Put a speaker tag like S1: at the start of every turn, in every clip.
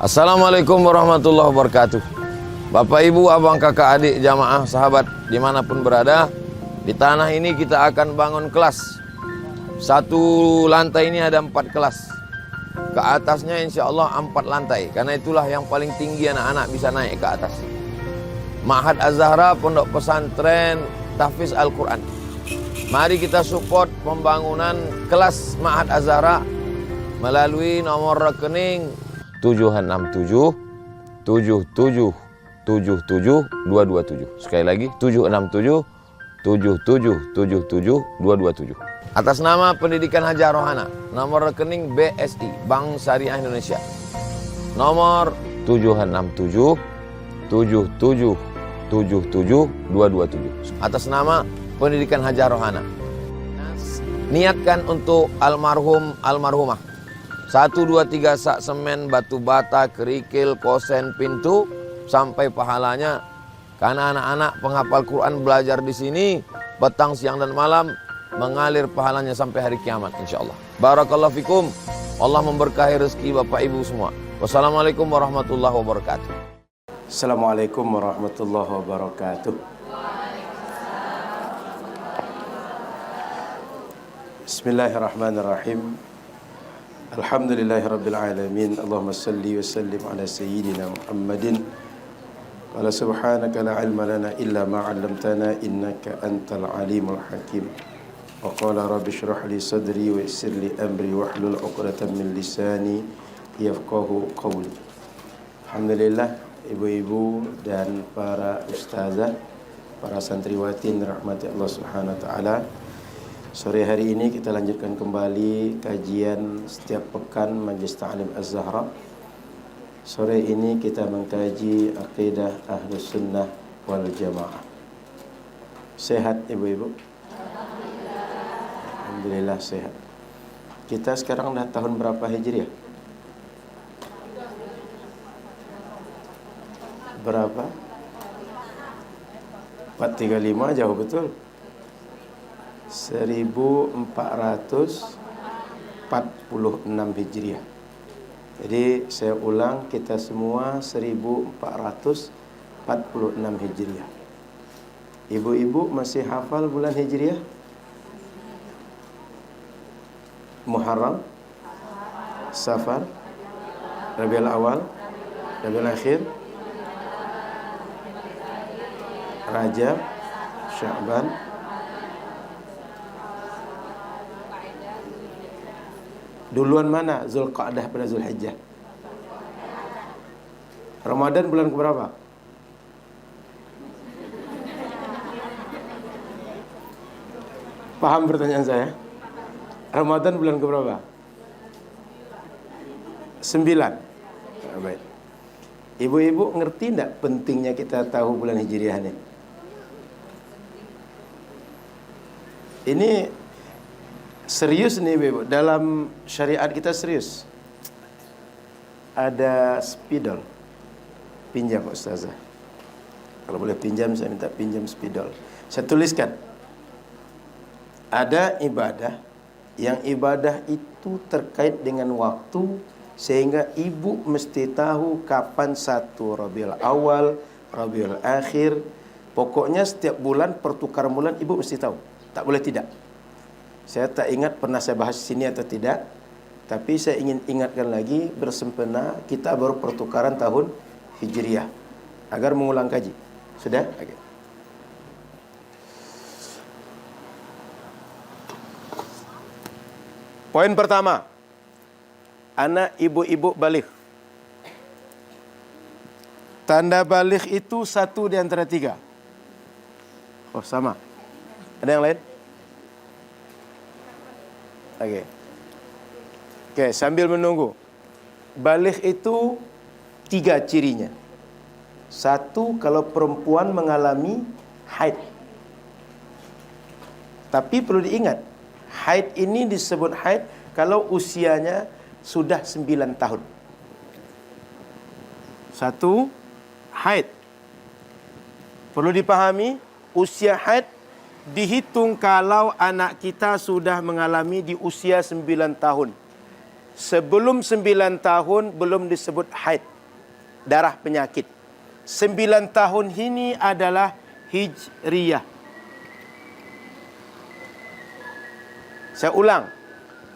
S1: Assalamualaikum warahmatullahi wabarakatuh. Bapak, ibu, abang, kakak, adik, jamaah, sahabat dimanapun berada, di tanah ini kita akan bangun kelas. Satu lantai ini ada 4 kelas. Ke atasnya insya Allah 4 lantai. Karena itulah yang paling tinggi anak-anak bisa naik ke atas. Ma'had Az-Zahra, Pondok Pesantren Tahfiz Al-Quran. Mari kita support pembangunan kelas Ma'had Az-Zahra melalui nomor rekening 767 77 77 227. Sekali lagi 767 77 77 227. Atas nama Pendidikan Hajar Rohana, nomor rekening BSI Bank Syariah Indonesia. Nomor 767 77 77 227. Atas nama Pendidikan Hajar Rohana. Niatkan untuk almarhumah. 1, 2, 3 sak semen, batu bata, kerikil, kosen, pintu, sampai pahalanya. Karena anak-anak penghafal Quran belajar di sini petang, siang dan malam, mengalir pahalanya sampai hari kiamat insyaallah. Barakallahu fikum. Allah memberkahi rezeki Bapak Ibu semua. Wassalamualaikum warahmatullahi wabarakatuh.
S2: Assalamualaikum warahmatullahi wabarakatuh. Bismillahirrahmanirrahim. Alhamdulillahirabbil alamin. Allahumma salli wa sallim ala sayyidina Muhammadin. Qala subhanaka la ilma lana illa ma 'allamtana innaka antal alimul hakim. Wa qala rabbi shrah li sadri wa yassir li amri wahlul 'uqdatam min lisani yafqahu qawli. Alhamdulillah, ibu-ibu dan para ustazah, para santriwatin rahmati Allah Subhanahu wa taala. Sore hari ini kita lanjutkan kembali kajian setiap pekan Majlis Ta'lim Az-Zahra. Sore ini kita mengkaji akidah Ahlus Sunnah wal Jamaah. Sehat ibu-ibu? Alhamdulillah sehat. Kita sekarang dah tahun berapa Hijriah? Berapa? 435, jauh betul. 1446 Hijriah. Jadi saya ulang, kita semua 1446 Hijriah. Ibu-ibu masih hafal bulan Hijriah? Muharram, Safar, Rabiul Awal, Rabiul Akhir, Rajab, Sya'ban. Duluan mana Zulqa'dah pada Zulhijjah? Ramadan bulan keberapa? Paham pertanyaan saya? Ramadan bulan keberapa? 9. Baik. Ibu-ibu ngerti tidak pentingnya kita tahu bulan Hijriah ini? Ini serius nih ibu, dalam syariat kita serius. Ada spidol. Pinjam Ustazah. Kalau boleh pinjam, saya minta pinjam spidol. Saya tuliskan. Ada ibadah yang ibadah itu terkait dengan waktu, sehingga ibu mesti tahu kapan 1 Rabiul Awal, Rabiul Akhir. Pokoknya setiap bulan, pertukaran bulan ibu mesti tahu. Tak boleh tidak. Saya tak ingat pernah saya bahas sini atau tidak, tapi saya ingin ingatkan lagi, bersempena kita baru pertukaran tahun Hijriah, agar mengulang kaji. Sudah? Okay. Poin pertama, anak ibu-ibu balik. Tanda balik itu 1 di antara 3. Oh, sama. Ada yang lain? Oke, sambil menunggu. Balik itu 3 cirinya. 1, kalau perempuan mengalami haid. Tapi perlu diingat, haid ini disebut haid kalau usianya sudah 9 tahun. 1, haid. Perlu dipahami, usia haid dihitung kalau anak kita sudah mengalami di usia 9 tahun. Sebelum 9 tahun belum disebut haid. darah penyakit. 9 tahun ini adalah hijriyah. Saya ulang,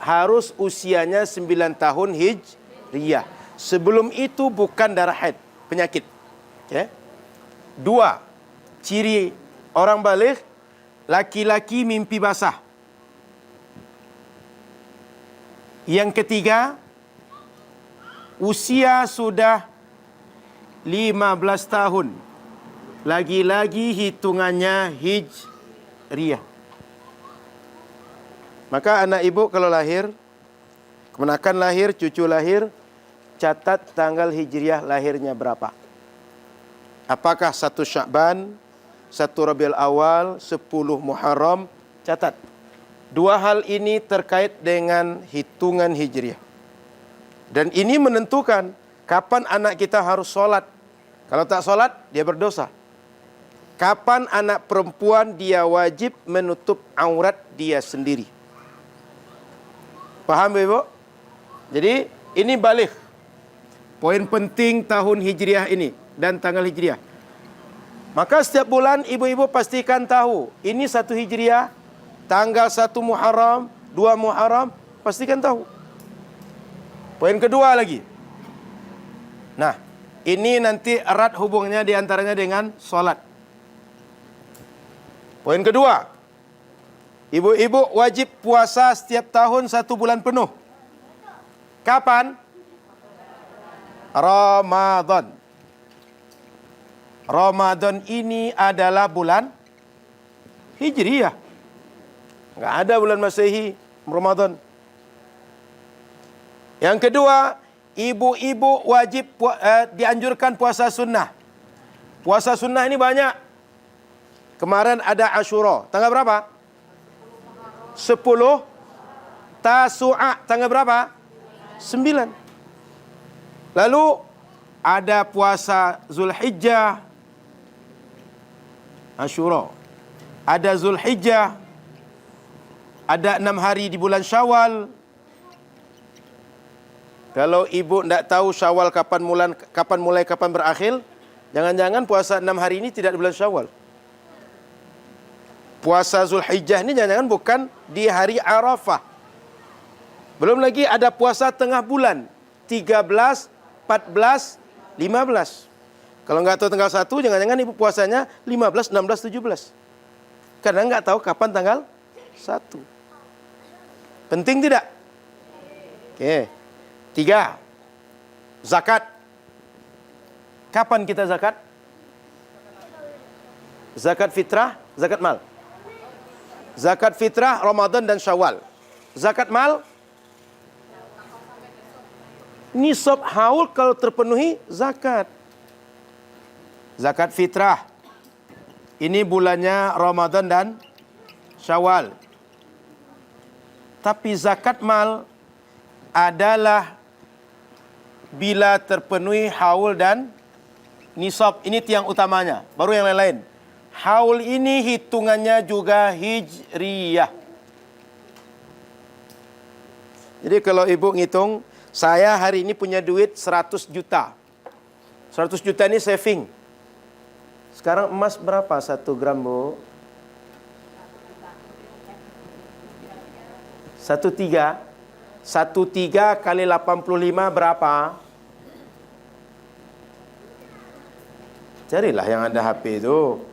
S2: harus usianya 9 tahun hijriyah. Sebelum itu bukan darah haid, penyakit. Okay. 2, ciri orang balik, laki-laki mimpi basah. Yang ketiga, usia sudah 15 tahun. Lagi-lagi hitungannya hijriyah. Maka anak ibu kalau lahir, kemenakan lahir, cucu lahir, catat tanggal hijriyah lahirnya berapa. Apakah 1 Sya'ban, 1 Rabiul Awal, 10 Muharram, catat. 2 hal ini terkait dengan hitungan hijriyah. Dan ini menentukan kapan anak kita harus sholat. Kalau tak sholat, dia berdosa. Kapan anak perempuan dia wajib menutup aurat dia sendiri. Paham Ibu? Jadi ini balik. Poin penting tahun hijriah ini dan tanggal hijriah. Maka setiap bulan ibu-ibu pastikan tahu. Ini 1 hijriah, tanggal 1 Muharram, 2 Muharram, pastikan tahu. Poin kedua lagi. Nah, ini nanti erat hubungnya diantaranya dengan sholat. Poin kedua, ibu-ibu wajib puasa setiap tahun 1 bulan penuh. Kapan? Ramadan. Ramadan ini adalah bulan hijriyah. Enggak ada bulan Masehi Ramadan. Yang kedua, ibu-ibu wajib dianjurkan puasa sunnah. Puasa sunnah ini banyak. Kemarin ada Asyura. Tanggal berapa? 10 Tasu'a. Tanggal berapa? 9. Lalu ada puasa Zulhijjah. Asyura. Ada Zulhijjah. Ada 6 hari di bulan Syawal. Kalau ibu tidak tahu Syawal kapan mulai, kapan berakhir, jangan-jangan puasa 6 hari ini tidak di bulan Syawal. Puasa Zulhijjah ini jangan-jangan bukan di hari Arafah. Belum lagi ada puasa tengah bulan. 13, 14, 15. Kalau nggak tahu tanggal 1, jangan-jangan ibu puasanya 15, 16, 17. Karena nggak tahu kapan tanggal 1. Penting tidak? Oke. 3. Zakat. Kapan kita zakat? Zakat fitrah, zakat mal. Zakat fitrah Ramadan dan Syawal. Zakat mal nisab haul kalau terpenuhi zakat. Zakat fitrah ini bulannya Ramadan dan Syawal. Tapi zakat mal adalah bila terpenuhi haul dan nisab. Ini tiang utamanya. Baru yang lain-lain. Haul ini hitungannya juga hijriyah. Jadi kalau ibu ngitung, saya hari ini punya duit 100 juta. 100 juta ini saving. Sekarang emas berapa 1 gram, Bu? 1,3. 1,3 kali 85 berapa? Carilah yang ada HP itu.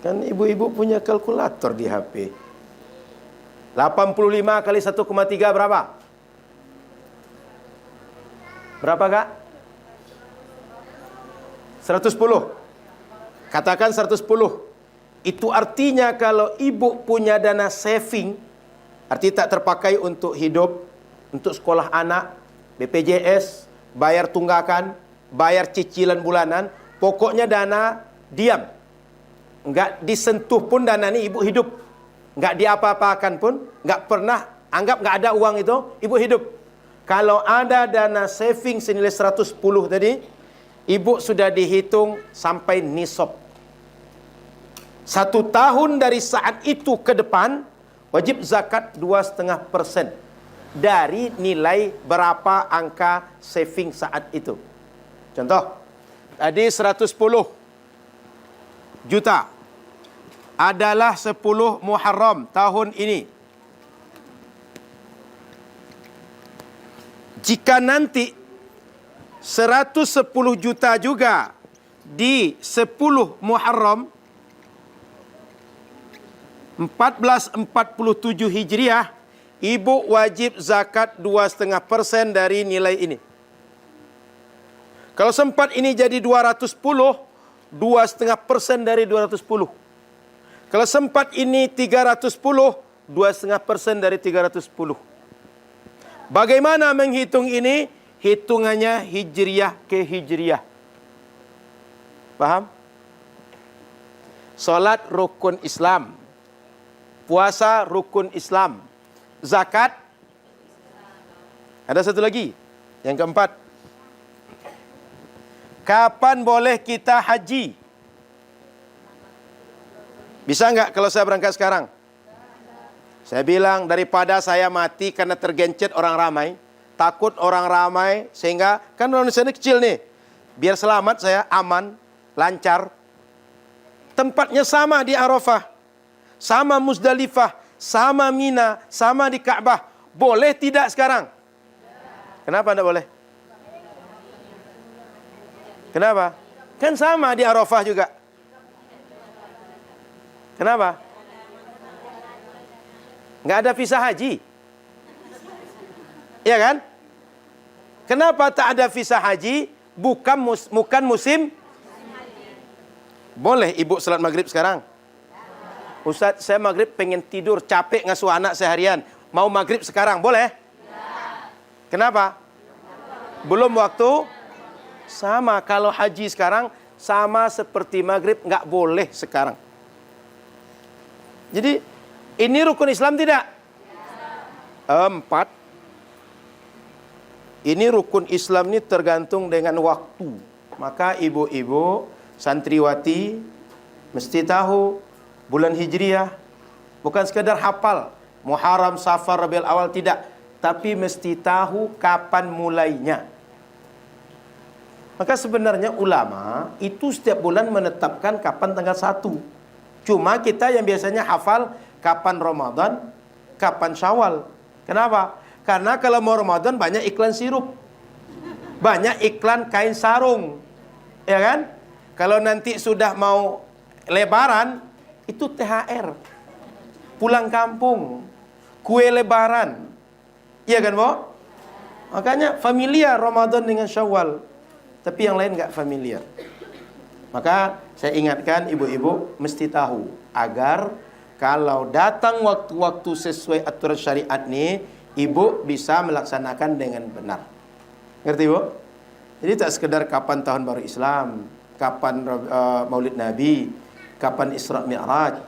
S2: Kan ibu-ibu punya kalkulator di HP. 85 kali 1,3 berapa? Berapa, Kak? 110. Katakan 110. Itu artinya kalau ibu punya dana saving, artinya tak terpakai untuk hidup, untuk sekolah anak, BPJS, bayar tunggakan, bayar cicilan bulanan, pokoknya dana diam. Enggak disentuh pun dana ini ibu hidup. Enggak diapa-apakan pun, enggak pernah anggap enggak ada uang itu, ibu hidup. Kalau ada dana saving senilai 110 tadi, ibu sudah dihitung sampai nisab. 1 tahun dari saat itu ke depan, wajib zakat 2,5% dari nilai berapa angka saving saat itu. Contoh, tadi 110 juta adalah 10 Muharram tahun ini. Jika nanti 110 juta juga di 10 Muharram 1447 Hijriah, ibu wajib zakat 2,5% dari nilai ini. Kalau sempat ini jadi 210, 2,5% dari 210. Kalau sempat ini 310, 2,5% dari 310. Bagaimana menghitung ini? Hitungannya hijriyah ke hijriyah. Paham? Salat rukun Islam. Puasa rukun Islam. Zakat. Ada satu lagi. Yang keempat. Kapan boleh kita haji? Bisa enggak kalau saya berangkat sekarang? Saya bilang daripada saya mati karena tergencet orang ramai, takut orang ramai, sehingga kan orang Indonesia ini kecil nih. Biar selamat saya, aman, lancar. Tempatnya sama di Arafah, sama Muzdalifah, sama Mina, sama di Ka'bah. Boleh tidak sekarang? Kenapa tidak boleh? Kenapa? Kan sama di Arafah juga. Kenapa? Nggak ada visa haji. Iya kan? Kenapa tak ada visa haji? Bukan musim. Boleh ibu salat maghrib sekarang? Ustaz, saya maghrib pengen tidur, capek ngasuh anak seharian. Mau maghrib sekarang, boleh? Kenapa? Belum waktu. Sama, kalau haji sekarang sama seperti maghrib, nggak boleh sekarang. Jadi ini rukun Islam tidak? 4. Ini rukun Islam ini tergantung dengan waktu. Maka ibu-ibu santriwati mesti tahu bulan Hijriah. Bukan sekadar hafal Muharram, Safar, Rabiul Awal, tidak. Tapi mesti tahu kapan mulainya. Maka sebenarnya ulama itu setiap bulan menetapkan kapan tanggal 1. Cuma kita yang biasanya hafal kapan Ramadan, kapan Syawal. Kenapa? Karena kalau mau Ramadan banyak iklan sirup, banyak iklan kain sarung, ya kan? Kalau nanti sudah mau Lebaran, itu THR, pulang kampung, kue Lebaran, iya kan, Bo? Makanya familiar Ramadan dengan Syawal, tapi yang lain nggak familiar. Maka saya ingatkan ibu-ibu mesti tahu agar kalau datang waktu-waktu sesuai aturan syariat nih, ibu bisa melaksanakan dengan benar. Ngerti, Bu? Jadi tak sekedar kapan tahun baru Islam, kapan Maulid Nabi, kapan Isra Mi'raj.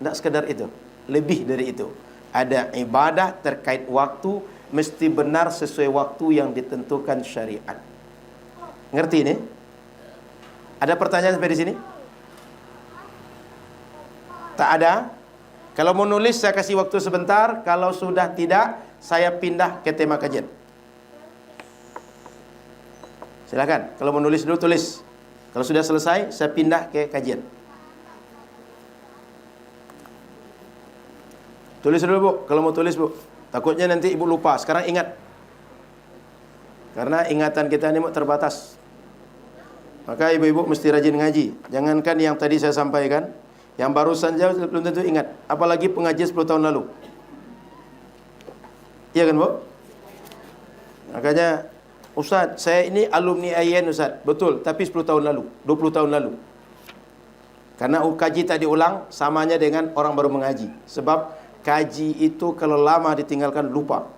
S2: Tidak sekedar itu, lebih dari itu. Ada ibadah terkait waktu, mesti benar sesuai waktu yang ditentukan syariat. Ngerti ini? Ada pertanyaan sampai di sini? Tak ada? Kalau mau nulis saya kasih waktu sebentar. Kalau sudah tidak, saya pindah ke tema kajian. Silakan. Kalau mau nulis dulu tulis. Kalau sudah selesai, saya pindah ke kajian. Tulis dulu, Bu. Kalau mau tulis, Bu. Takutnya nanti ibu lupa. Sekarang ingat. Karena ingatan kita ini terbatas. Maka ibu-ibu mesti rajin ngaji. Jangankan yang tadi saya sampaikan, yang barusan saja belum tentu ingat. Apalagi pengajian 10 tahun lalu. Iya kan, Bu? Makanya, Ustaz, saya ini alumni IAIN, Ustaz. Betul, tapi 10 tahun lalu, 20 tahun lalu. Karena kaji tak diulang, samanya dengan orang baru mengaji. Sebab kaji itu kalau lama ditinggalkan lupa.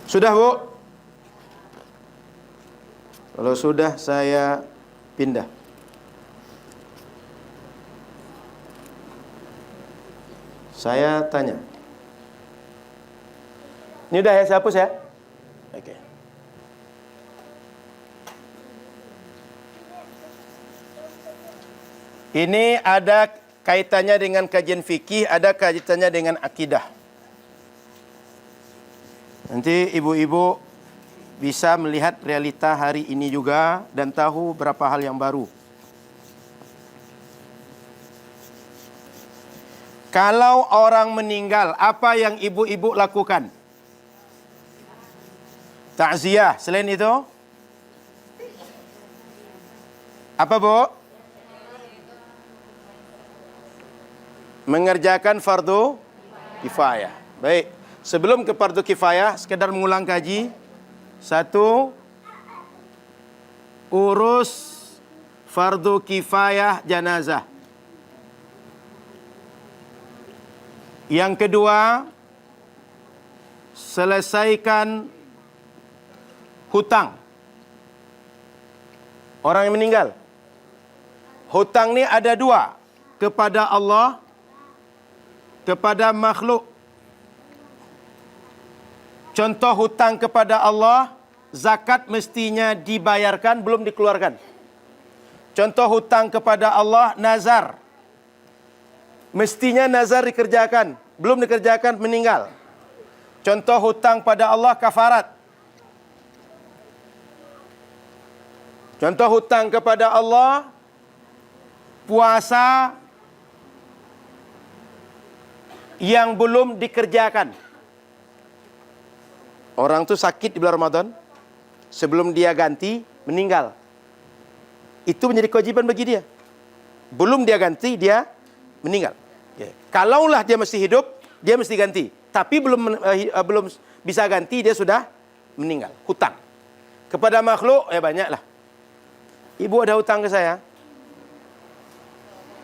S2: Sudah, Bu? Kalau sudah, saya pindah. Saya tanya. Ini udah ya, saya hapus ya? Oke. Ini ada kaitannya dengan kajian fikih, ada kaitannya dengan akidah. Nanti ibu-ibu bisa melihat realita hari ini juga dan tahu berapa hal yang baru. Kalau orang meninggal, apa yang ibu-ibu lakukan? Takziah. Selain itu, apa Bu? Mengerjakan fardu kifayah. Baik. Sebelum ke fardu kifayah, sekedar mengulang kaji. Satu, urus fardu kifayah jenazah. Yang kedua, selesaikan hutang orang yang meninggal. Hutang ni ada dua, kepada Allah, kepada makhluk. Contoh hutang kepada Allah, zakat mestinya dibayarkan, belum dikeluarkan. Contoh hutang kepada Allah, nazar. Mestinya nazar dikerjakan, belum dikerjakan, meninggal. Contoh hutang pada Allah, kafarat. Contoh hutang kepada Allah, puasa yang belum dikerjakan. Orang tu sakit di bulan Ramadan, sebelum dia ganti, meninggal. Itu menjadi kewajiban bagi dia. Belum dia ganti, dia meninggal. Okay. Kalaulah dia masih hidup, dia mesti ganti. Tapi belum bisa ganti, dia sudah meninggal. Hutang. Kepada makhluk, banyaklah. Ibu ada hutang ke saya?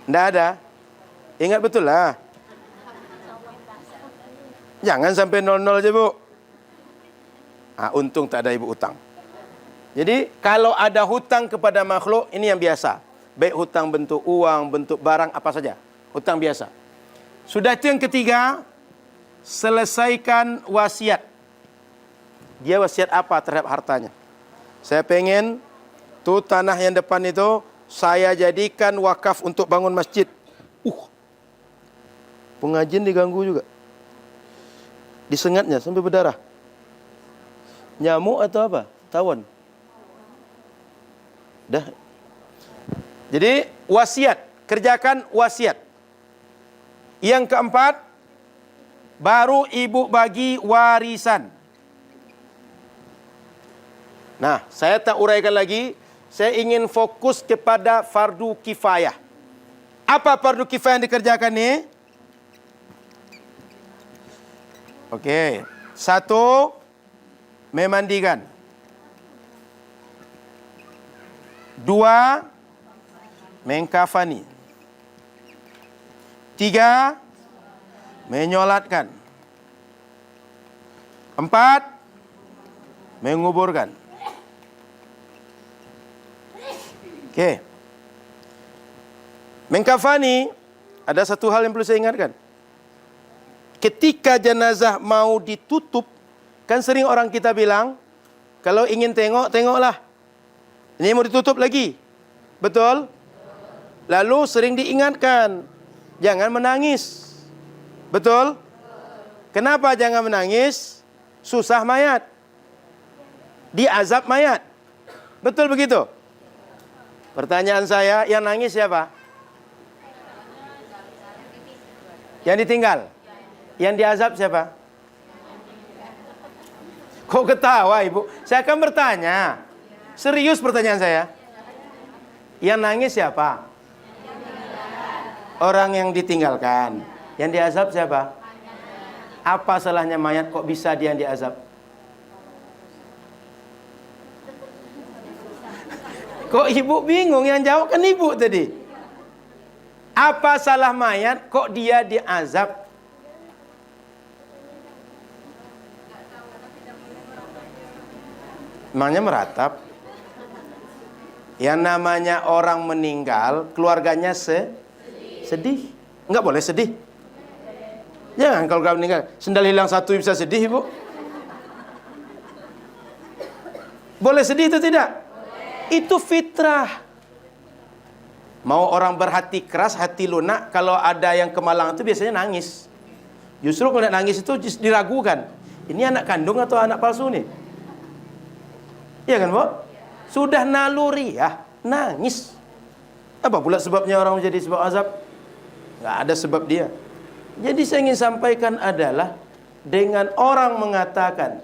S2: Tidak ada. Ingat betul lah. Jangan sampai 0-0 aja, Bu. Untung tak ada ibu hutang. Jadi kalau ada hutang kepada makhluk, ini yang biasa. Baik hutang bentuk uang, bentuk barang, apa saja. Hutang biasa. Sudah itu yang ketiga, selesaikan wasiat. Dia wasiat apa terhadap hartanya? Saya pengen tuh tanah yang depan itu saya jadikan wakaf untuk bangun masjid. Pengajian diganggu juga. Disengatnya sampai berdarah. Nyamuk atau apa? Tawon. Dah. Jadi wasiat, kerjakan wasiat. Yang keempat, baru ibu bagi warisan. Nah, saya tak uraikan lagi. Saya ingin fokus kepada fardu kifayah. Apa fardu kifayah yang dikerjakan ni? Okey. Satu, memandikan. Dua, mengkafani. Tiga, menyolatkan. Empat, menguburkan. Okey. Mengkafani, ada satu hal yang perlu saya ingatkan. Ketika jenazah mau ditutup, kan sering orang kita bilang, kalau ingin tengok, tengoklah. Ini mau ditutup lagi. Betul? Lalu sering diingatkan, jangan menangis. Betul? Kenapa jangan menangis? Susah mayat. Diazab mayat. Betul begitu? Pertanyaan saya, yang nangis siapa? Yang ditinggal? Yang diazab siapa? Kok ketawa ibu? Saya akan bertanya. Serius pertanyaan saya. Yang nangis siapa? Orang yang ditinggalkan. Yang diazab siapa? Apa salahnya mayat kok bisa dia yang diazab? Kok ibu bingung? Yang jawab kan ibu tadi. Apa salah mayat kok dia diazab? Emangnya meratap? Yang namanya orang meninggal, keluarganya sedih. Enggak boleh sedih. Jangan kalau kamu meninggal, sendal hilang satu bisa sedih, ibu. Boleh sedih itu tidak? Itu fitrah. Mau orang berhati keras, hati lunak, kalau ada yang kemalangan itu biasanya nangis. Justru kalau nangis itu diragukan. Ini anak kandung atau anak palsu nih? Iya kan, Bu? Sudah naluriah, nangis. Apa pula sebabnya orang menjadi sebab azab? Nggak ada sebab dia. Jadi saya ingin sampaikan adalah dengan orang mengatakan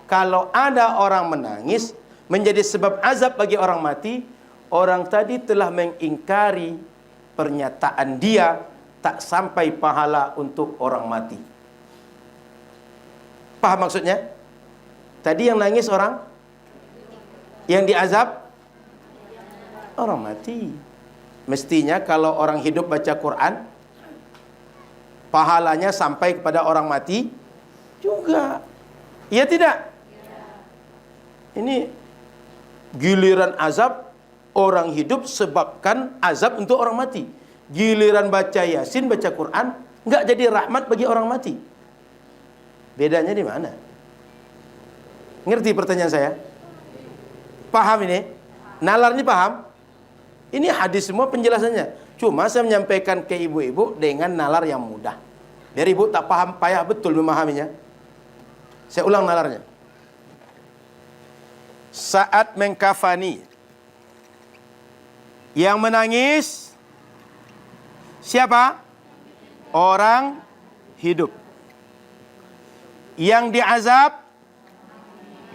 S2: kalau ada orang menangis menjadi sebab azab bagi orang mati, orang tadi telah mengingkari pernyataan dia tak sampai pahala untuk orang mati. Paham maksudnya? Tadi yang nangis orang, yang diazab orang mati. Mestinya kalau orang hidup baca Quran, pahalanya sampai kepada orang mati juga. Iya tidak? Ini giliran azab orang hidup sebabkan azab untuk orang mati. Giliran baca Yasin, baca Quran, nggak jadi rahmat bagi orang mati. Bedanya di mana? Ngerti pertanyaan saya? Paham ini? Nalarnya paham? Ini hadis semua penjelasannya. Cuma saya menyampaikan ke ibu-ibu dengan nalar yang mudah. Biar ibu tak paham, payah betul memahaminya. Saya ulang nalarnya. Saat mengkafani, yang menangis siapa? Orang hidup. Yang diazab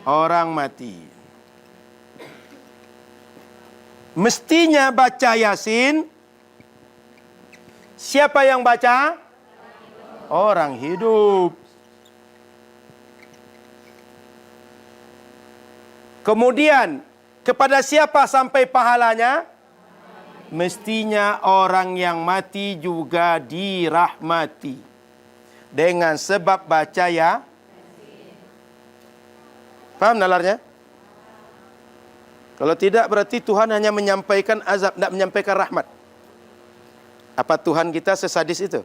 S2: orang mati. Mestinya baca Yasin. Siapa yang baca? Orang hidup. Kemudian kepada siapa sampai pahalanya? Mestinya orang yang mati juga dirahmati dengan sebab baca ya. Paham nalarnya? Kalau tidak berarti Tuhan hanya menyampaikan azab, tidak menyampaikan rahmat. Apa Tuhan kita sesadis itu?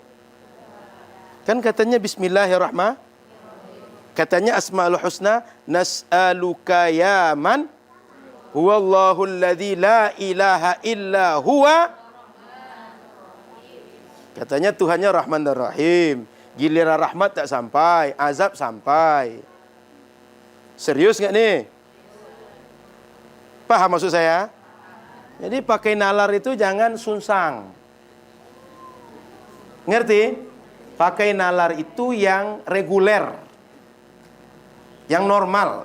S2: Kan katanya Bismillahirrahmanirrahim. Katanya Asmaul Husna, nas'aluka ya man huwallahu alladzi la ilaha illa huwa. Katanya Tuhannya Rahman dan Rahim. Giliran rahmat tak sampai, azab sampai. Serius nggak nih? Paham maksud saya? Jadi pakai nalar itu jangan sunsang. Ngerti? Pakai nalar itu yang reguler. Yang normal.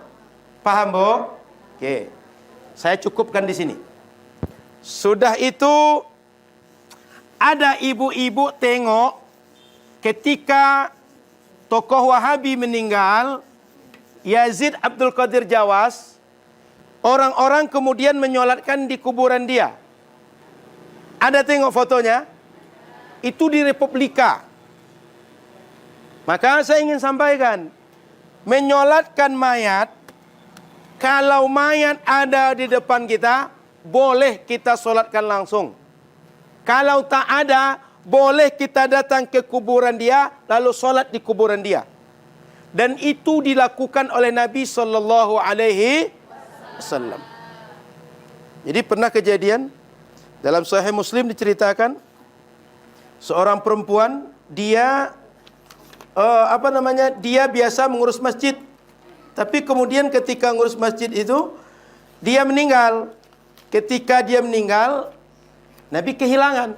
S2: Paham, Bu? Oke. Saya cukupkan di sini. Sudah itu ada ibu-ibu tengok ketika tokoh Wahabi meninggal, Yazid Abdul Qadir Jawas, orang-orang kemudian menyolatkan di kuburan dia. Ada tengok fotonya? Itu di Republika. Maka saya ingin sampaikan, menyolatkan mayat, kalau mayat ada di depan kita, boleh kita solatkan langsung. Kalau tak ada, boleh kita datang ke kuburan dia, lalu solat di kuburan dia. Dan itu dilakukan oleh Nabi SAW. Jadi pernah kejadian dalam Sahih Muslim diceritakan seorang perempuan, dia dia biasa mengurus masjid, tapi kemudian ketika mengurus masjid itu dia meninggal. Ketika dia meninggal, Nabi kehilangan.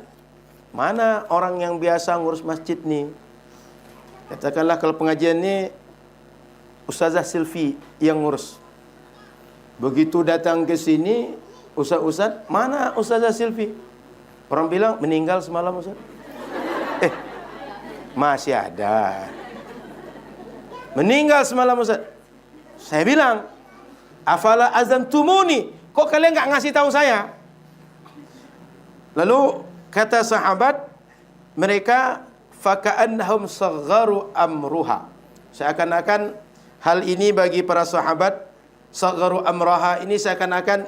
S2: Mana orang yang biasa ngurus masjid nih? Katakanlah kalau pengajian ini Ustazah Silvi yang ngurus. Begitu datang ke sini, Ustaz, mana Ustazah Silvi? Orang bilang meninggal semalam, Ustaz. Masih ada. Meninggal semalam, Ustaz. Saya bilang, afala azantumuni? Kok kalian nggak ngasih tahu saya? Lalu kata sahabat, mereka faka'annahum sagharu amruha. Seakan-akan hal ini bagi para sahabat, sagharu amraha ini seakan-akan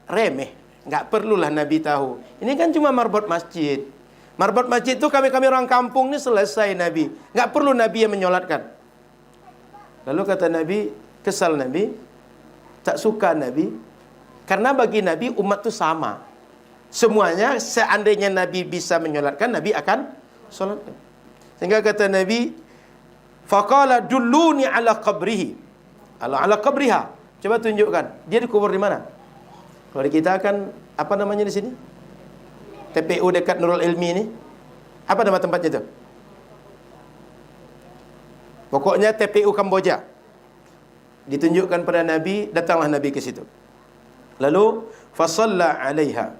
S2: remeh. Nggak perlulah Nabi tahu. Ini kan cuma marbot masjid. Marbot masjid itu kami orang kampung ini selesai Nabi. Nggak perlu Nabi yang menyolatkan. Lalu kata Nabi, kesal Nabi, tak suka Nabi. Karena bagi Nabi umat itu sama. Semuanya seandainya Nabi bisa menyolatkan, Nabi akan solatkan. Sehingga kata Nabi, Faqala dulluni ala qabrihi. Ala qabriha. Coba tunjukkan. Dia dikubur di mana? Kalau di kita kan apa namanya di sini? TPU dekat Nurul Ilmi ini. Apa nama tempatnya itu? Pokoknya TPU Kamboja. Ditunjukkan pada Nabi, datanglah Nabi ke situ. Lalu fasalla 'alaiha.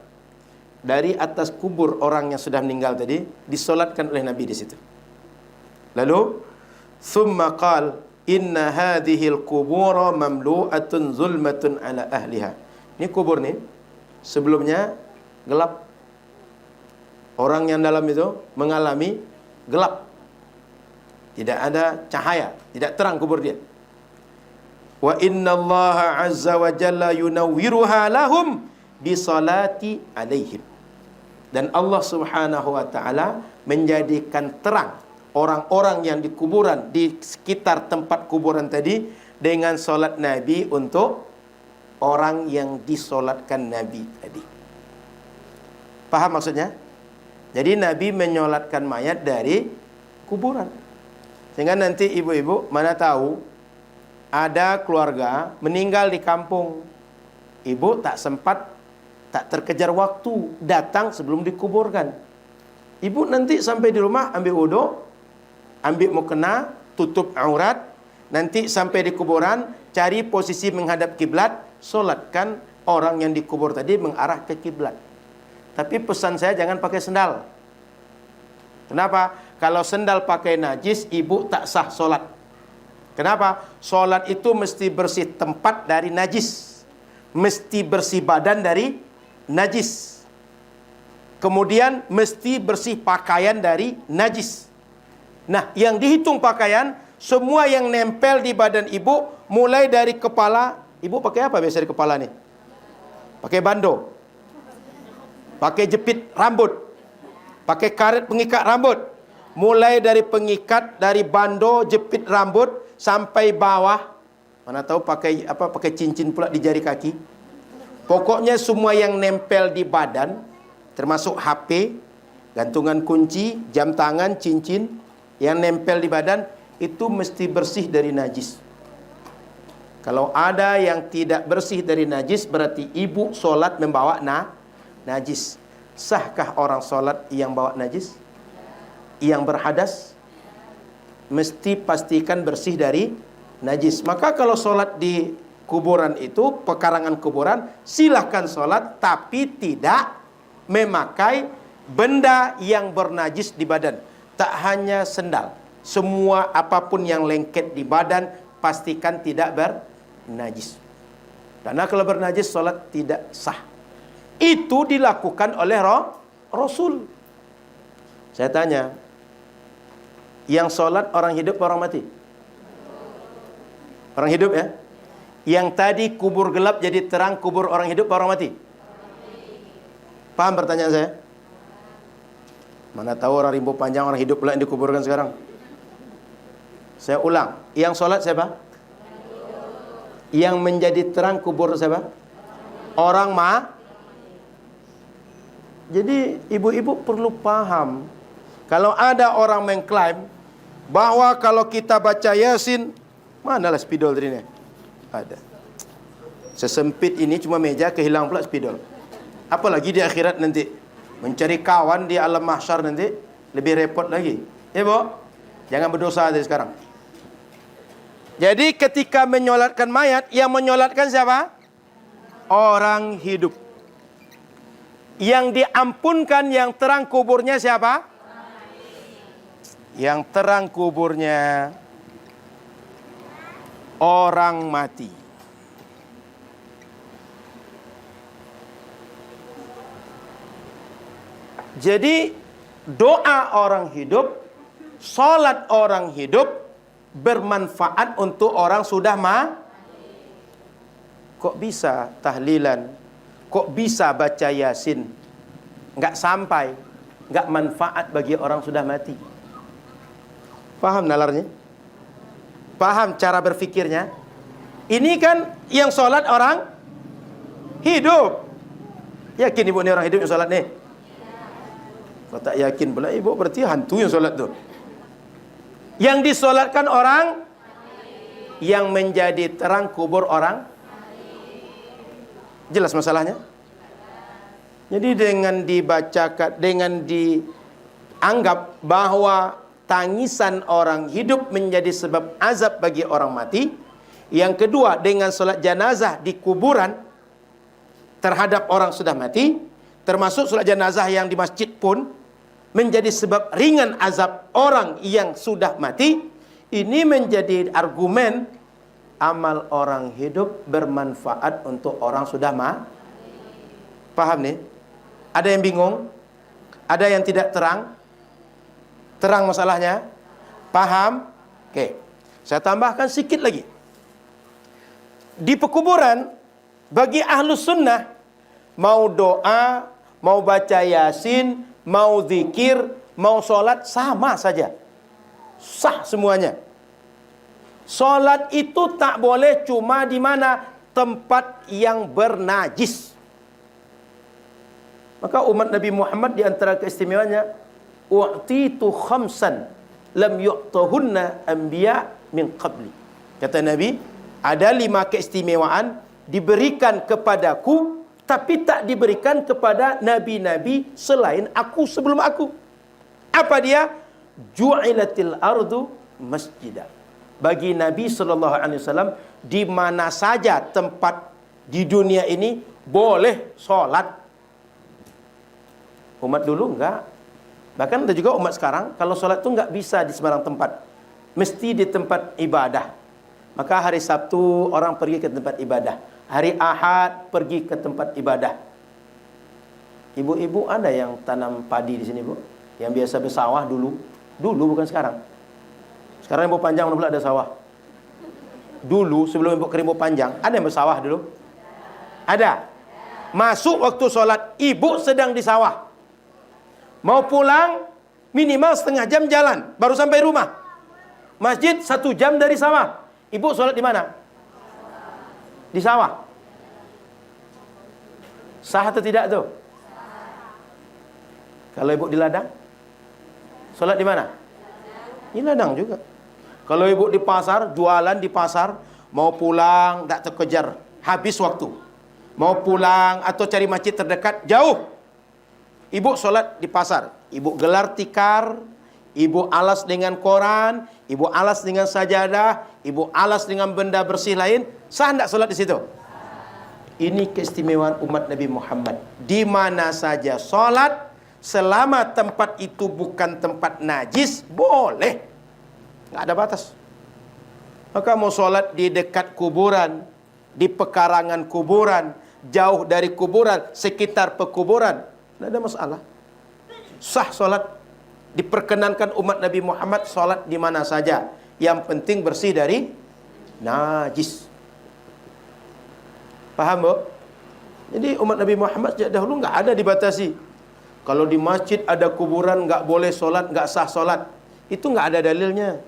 S2: Dari atas kubur orang yang sudah meninggal tadi disolatkan oleh Nabi di situ. Lalu thumma qala inna hadhil qubura mamlu'atun zulmatun ala ahliha. Ini kubur nih sebelumnya gelap. Orang yang dalam itu mengalami gelap. Tidak ada cahaya, tidak terang kubur dia. Wa inna Allah azza wa jalla yunawwiruha lahum bi salati alaihim. Dan Allah Subhanahu wa taala menjadikan terang orang-orang yang di kuburan, di sekitar tempat kuburan tadi dengan solat Nabi untuk orang yang disolatkan Nabi tadi. Paham maksudnya? Jadi Nabi menyolatkan mayat dari kuburan. Sehingga nanti ibu-ibu mana tahu ada keluarga meninggal di kampung. Ibu tak sempat, tak terkejar waktu datang sebelum dikuburkan. Ibu nanti sampai di rumah ambil wudu, ambil mukena, tutup aurat, nanti sampai di kuburan cari posisi menghadap kiblat, solatkan orang yang dikubur tadi mengarah ke kiblat. Tapi pesan saya jangan pakai sendal. Kenapa? Kalau sendal pakai najis, ibu tak sah solat. Kenapa? Solat itu mesti bersih tempat dari najis, mesti bersih badan dari najis, kemudian mesti bersih pakaian dari najis. Nah, yang dihitung pakaian, semua yang nempel di badan ibu, mulai dari kepala. Ibu pakai apa biasa di kepala nih? Pakai bando, pakai jepit rambut, pakai karet pengikat rambut. Mulai dari pengikat, dari bando, jepit rambut sampai bawah. Mana tahu pakai apa? Pakai cincin pula di jari kaki. Pokoknya semua yang nempel di badan, termasuk HP, gantungan kunci, jam tangan, cincin yang nempel di badan itu mesti bersih dari najis. Kalau ada yang tidak bersih dari najis, berarti ibu solat membawa najis. Sahkah orang solat yang bawa najis? Yang berhadas? Mesti pastikan bersih dari najis. Maka kalau solat di kuburan itu, pekarangan kuburan, silahkan solat, tapi tidak memakai benda yang bernajis di badan. Tak hanya sendal, semua apapun yang lengket di badan pastikan tidak bernajis. Karena kalau bernajis solat tidak sah. Itu dilakukan oleh Rasul. Saya tanya, yang solat orang hidup orang mati? Orang hidup ya? Yang tadi kubur gelap jadi terang, kubur orang hidup orang mati? Paham pertanyaan saya? Mana tahu orang rimbu panjang orang hidup pula yang dikuburkan sekarang. Saya ulang, yang solat siapa? Yang menjadi terang kubur siapa? Orang Jadi ibu-ibu perlu paham. Kalau ada orang mengklaim bahwa kalau kita baca Yasin, manalah spidol tadi ni? Ada. Sesempit ini cuma meja, kehilang pula spidol. Apalagi di akhirat nanti. Mencari kawan di alam mahsyar nanti lebih repot lagi. Ya, Bu? Jangan berdosa dari sekarang. Jadi ketika menyolatkan mayat, yang menyolatkan siapa? Orang hidup. Yang diampunkan, yang terang kuburnya siapa? Yang terang kuburnya orang mati. Jadi doa orang hidup, salat orang hidup bermanfaat untuk orang sudah Kok bisa tahlilan? Kok bisa baca Yasin? Enggak sampai, enggak manfaat bagi orang sudah mati. Paham nalarnya? Paham cara berfikirnya? Ini kan yang sholat orang hidup. Yakin ibu ni orang hidup yang sholat ni? Kalau tak yakin pula ibu, berarti hantu yang sholat tu. Yang disolatkan orang yang menjadi terang kubur orang. Jelas masalahnya? Jadi dengan dibacakan, dengan dianggap bahwa tangisan orang hidup menjadi sebab azab bagi orang mati. Yang kedua, dengan solat jenazah di kuburan terhadap orang sudah mati, termasuk solat jenazah yang di masjid pun menjadi sebab ringan azab orang yang sudah mati. Ini menjadi argumen amal orang hidup bermanfaat untuk orang sudah mati. Paham nih? Ada yang bingung? Ada yang tidak terang? Terang masalahnya? Paham? Oke. Saya tambahkan sedikit lagi. Di pekuburan, bagi ahlus sunnah, mau doa, mau baca yasin, mau zikir, mau sholat, sama saja. Sah semuanya. Sholat itu tak boleh cuma di mana? Tempat yang bernajis. Maka umat Nabi Muhammad di antara keistimewaannya, u'titu khamsan lam yu'tahunna anbiya min qabli. Kata Nabi, ada 5 keistimewaan diberikan kepadaku, tapi tak diberikan kepada nabi-nabi selain aku sebelum aku. Apa dia? Ju'ilatil ardu masjidah. Bagi Nabi SAW, di mana saja tempat di dunia ini boleh sholat. Umat dulu enggak. Bahkan ada juga umat sekarang, kalau sholat itu enggak bisa di sembarang tempat, mesti di tempat ibadah. Maka hari Sabtu orang pergi ke tempat ibadah, hari Ahad pergi ke tempat ibadah. Ibu-ibu ada yang tanam padi di sini, Bu? Yang biasa bersawah dulu. Dulu bukan sekarang. Sekarang Rimbo Panjang mana pula ada sawah. Dulu sebelum Rimbo Panjang ada yang bersawah dulu? Ada. Masuk waktu sholat, ibu sedang di sawah. Mau pulang minimal setengah jam jalan baru sampai rumah. Masjid 1 jam dari sawah. Ibu sholat di mana? Di sawah. Sah atau tidak tuh? Kalau ibu di ladang, sholat di mana? Di ladang juga. Kalau ibu di pasar, jualan di pasar, mau pulang tak terkejar, habis waktu. Mau pulang atau cari masjid terdekat, jauh. Ibu sholat di pasar, ibu gelar tikar, ibu alas dengan koran, ibu alas dengan sajadah, ibu alas dengan benda bersih lain, sah tidak sholat di situ? Ini keistimewaan umat Nabi Muhammad. Di mana saja sholat, selama tempat itu bukan tempat najis, boleh. Nggak ada batas. Maka mau sholat di dekat kuburan, di pekarangan kuburan, jauh dari kuburan, sekitar pekuburan, tidak ada masalah. Sah sholat. Diperkenankan umat Nabi Muhammad sholat di mana saja. Yang penting bersih dari najis. Paham, Bu? Jadi umat Nabi Muhammad sejak dahulu nggak ada dibatasi. Kalau di masjid ada kuburan nggak boleh sholat, nggak sah sholat. Itu nggak ada dalilnya.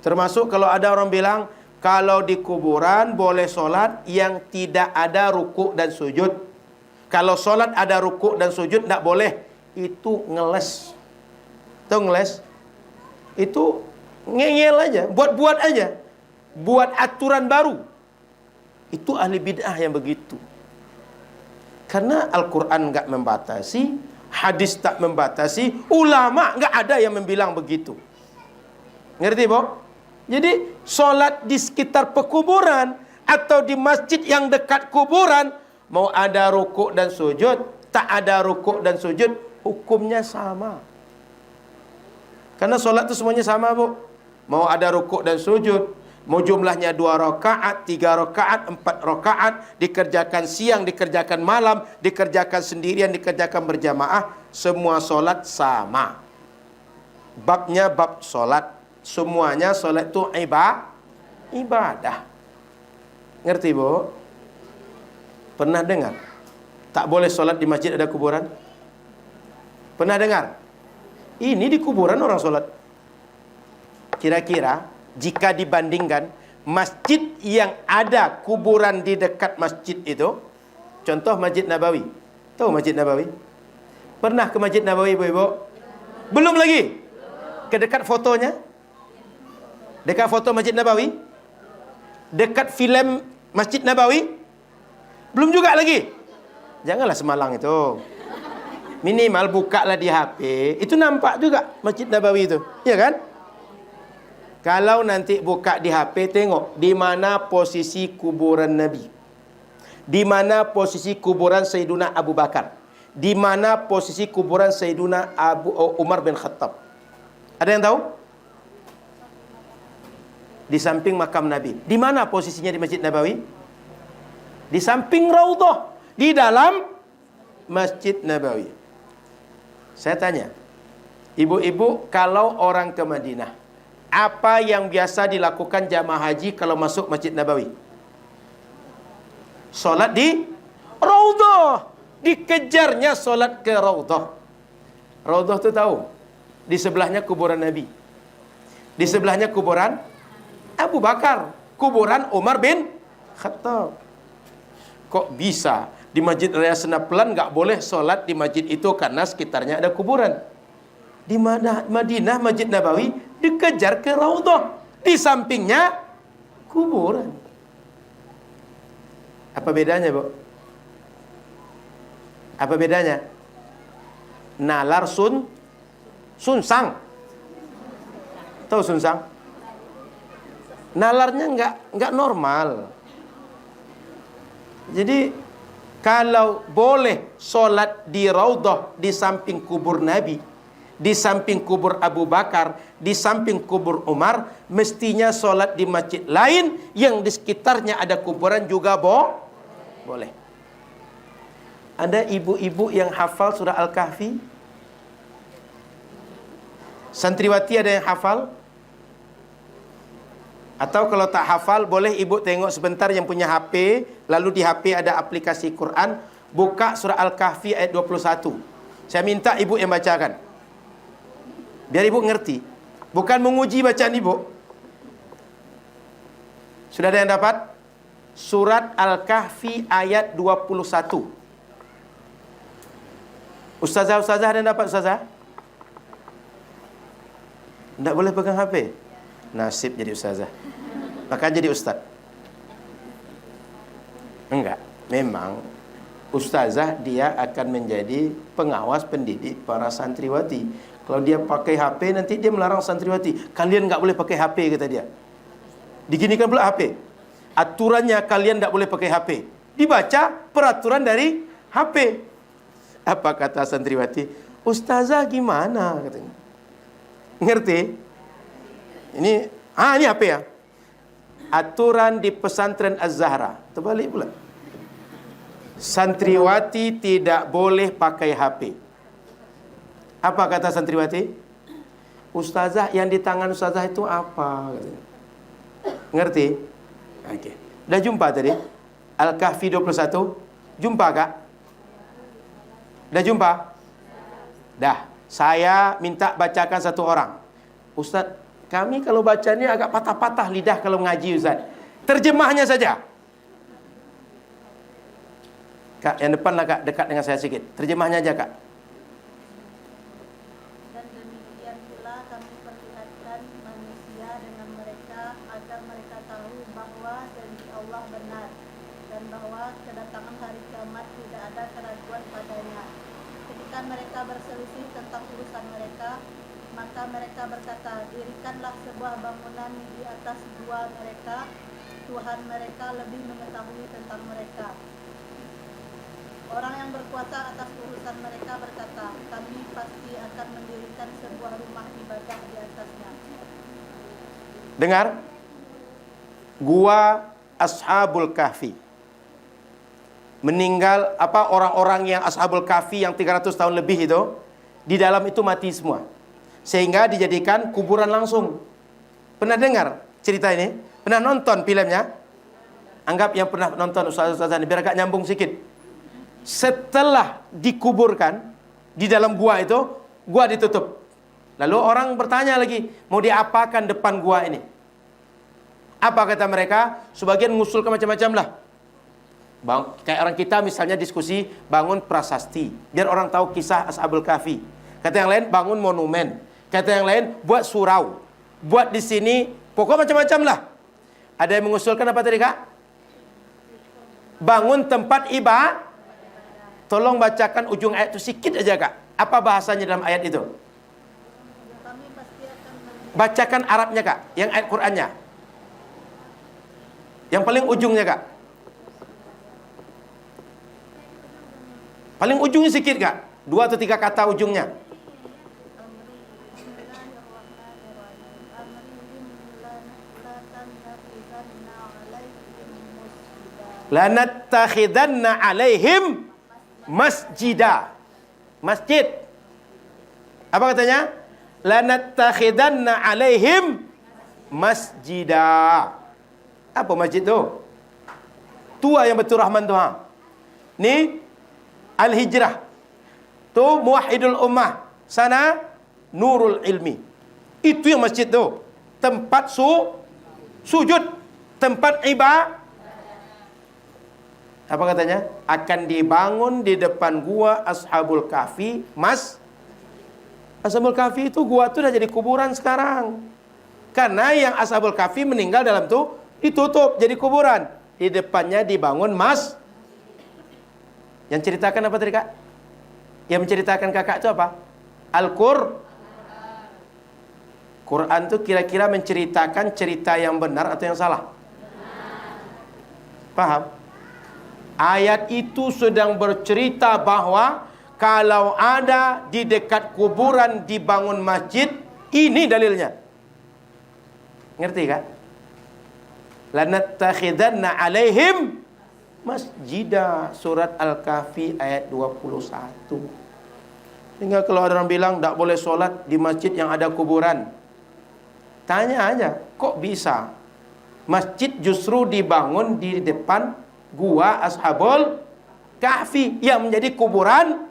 S2: Termasuk kalau ada orang bilang, kalau di kuburan boleh sholat yang tidak ada rukuk dan sujud. Kalau sholat ada rukuk dan sujud tidak boleh. Itu ngeles. Tahu ngeles? Itu ngeyel aja, buat-buat aja. Buat aturan baru. Itu ahli bid'ah yang begitu. Karena Al-Quran enggak membatasi, hadis tak membatasi, ulama enggak ada yang membilang begitu. Ngerti, Bu? Jadi, sholat di sekitar pekuburan atau di masjid yang dekat kuburan, mau ada rukuk dan sujud, tak ada rukuk dan sujud, hukumnya sama. Karena sholat itu semuanya sama, Bu. Mau ada rukuk dan sujud, mau jumlahnya 2 rakaat, 3 rakaat, 4 rakaat, dikerjakan siang, dikerjakan malam, dikerjakan sendirian, dikerjakan berjamaah, semua sholat sama. Babnya bab sholat. Semuanya sholat itu ibadah. Ngerti, Bu? Pernah dengar? Tak boleh sholat di masjid ada kuburan? Pernah dengar? Ini di kuburan orang sholat. Kira-kira jika dibandingkan masjid yang ada kuburan di dekat masjid itu, contoh Masjid Nabawi. Tahu Masjid Nabawi? Pernah ke Masjid Nabawi, Ibu-ibu? Belum lagi? Ke dekat fotonya? Dekat foto Masjid Nabawi? Dekat filem Masjid Nabawi? Belum juga lagi. Janganlah semalang itu. Minimal bukalah di HP, itu nampak juga Masjid Nabawi itu, ya kan? Kalau nanti buka di HP, tengok di mana posisi kuburan Nabi, di mana posisi kuburan Sayyiduna Abu Bakar, di mana posisi kuburan Sayyiduna Umar bin Khattab. Ada yang tahu? Di samping makam Nabi. Di mana posisinya di Masjid Nabawi? Di samping Raudhah, di dalam Masjid Nabawi. Saya tanya, ibu-ibu, kalau orang ke Madinah, apa yang biasa dilakukan jamaah haji kalau masuk Masjid Nabawi? Solat di Raudhah. Dikejarnya solat ke Raudhah. Raudhah itu tahu, di sebelahnya kuburan Nabi, di sebelahnya kuburan Abu Bakar, kuburan Umar bin Khattab. Kok bisa di Masjid Raya Senaplan nggak boleh sholat di masjid itu karena sekitarnya ada kuburan? Di Madinah Masjid Nabawi dikejar ke Raudhah, di sampingnya kuburan. Apa bedanya, Bu? Apa bedanya? Nalar sunsang. Tahu sunsang? Nalarnya nggak normal. Jadi kalau boleh solat di Raudhah di samping kubur Nabi, di samping kubur Abu Bakar, di samping kubur Umar, mestinya solat di masjid lain yang di sekitarnya ada kuburan juga boleh. Ada ibu-ibu yang hafal surah Al-Kahfi? Santriwati ada yang hafal? Atau kalau tak hafal, boleh ibu tengok sebentar yang punya HP, lalu di HP ada aplikasi Quran, buka surah Al-Kahfi ayat 21. Saya minta ibu yang bacakan, biar ibu ngerti. Bukan menguji bacaan ibu. Sudah ada yang dapat? Surat Al-Kahfi ayat 21. Ustazah ada yang dapat, ustazah? Tidak boleh pegang HP. Nasib jadi ustazah, maka jadi ustaz. Enggak, memang ustazah dia akan menjadi pengawas pendidik para santriwati. Kalau dia pakai HP, nanti dia melarang santriwati. Kalian nggak boleh pakai HP, kata dia. Diginikan pula HP. Aturannya kalian nggak boleh pakai HP. Dibaca peraturan dari HP. Apa kata santriwati? Ustazah gimana? Katanya. Ngerti? Ini HP ya. Aturan di pesantren Az-Zahra. Terbalik pula. Santriwati tidak boleh pakai HP. Apa kata santriwati? Ustazah, yang di tangan ustazah itu apa? Ngerti? Oke. Dah jumpa tadi? Al-Kahfi 21. Jumpa kak? Dah jumpa? Dah. Saya minta bacakan satu orang. Ustaz, kami kalau bacanya agak patah-patah lidah kalau ngaji, Ustaz. Terjemahnya saja. Kak, yang depan lah kak, dekat dengan saya sedikit. Terjemahnya aja kak.
S3: Dan demikian pula kami perlihatkan manusia dengan mereka agar mereka tahu bahwa janji Allah benar dan bahwa kedatangan hari kiamat tidak ada keraguan padanya. Ketika mereka berselisih tentang urusan mereka, maka mereka berkata, dirikanlah sebuah bangunan di atas gua mereka, Tuhan mereka lebih mengetahui tentang mereka. Orang yang berkuasa atas urusan mereka berkata, kami pasti akan mendirikan sebuah rumah ibadah di atasnya.
S2: Dengar? Gua Ashabul Kahfi. Meninggal orang-orang yang Ashabul Kahfi yang 300 tahun lebih itu, di dalam itu mati semua. Sehingga dijadikan kuburan langsung. Pernah dengar cerita ini? Pernah nonton filmnya? Anggap yang pernah nonton ustaz-ustazan biar agak nyambung sedikit. Setelah dikuburkan di dalam gua itu, gua ditutup. Lalu orang bertanya lagi, mau diapakan depan gua ini? Apa kata mereka? Sebagian mengusulkan macam-macam lah. Kayak orang kita misalnya diskusi bangun prasasti, biar orang tahu kisah Ashabul Kahfi. Kata yang lain bangun monumen. Kata yang lain, buat surau. Buat di sini, pokok macam-macam lah. Ada yang mengusulkan apa tadi kak? Bangun tempat ibadah. Tolong bacakan ujung ayat itu sikit aja kak. Apa bahasanya dalam ayat itu?
S3: Kami pasti akan
S2: Bacakan Arabnya kak, yang ayat Qur'annya. Yang paling ujungnya kak. Paling ujungnya sikit kak. 2 atau 3 kata ujungnya. Lanattakhidanna alaihim masjida. Masjid. Apa katanya? Lanattakhidanna alaihim masjida. Apa masjid tu? Tua yang betul Rahman tu ha. Ni Al-Hijrah. Tu Muwahhidul Ummah. Sana Nurul Ilmi. Itu yang masjid tu. Tempat sujud, tempat ibadah. Apa katanya? Akan dibangun di depan gua Ashabul Kahfi. Ashabul Kahfi itu gua tu dah jadi kuburan sekarang. Karena yang Ashabul Kahfi meninggal dalam tu ditutup jadi kuburan. Di depannya dibangun Yang ceritakan apa tadi kak? Yang menceritakan kakak itu apa? Quran itu kira-kira menceritakan cerita yang benar atau yang salah? Paham? Ayat itu sedang bercerita bahwa kalau ada di dekat kuburan dibangun masjid, ini dalilnya. Ngerti kan? Lanattakhidanna alaihim masjida. Surat Al-Kahfi ayat 21. Hingga kalau ada orang bilang tak boleh solat di masjid yang ada kuburan, tanya aja, kok bisa? Masjid justru dibangun di depan gua Ashabul Kahfi yang menjadi kuburan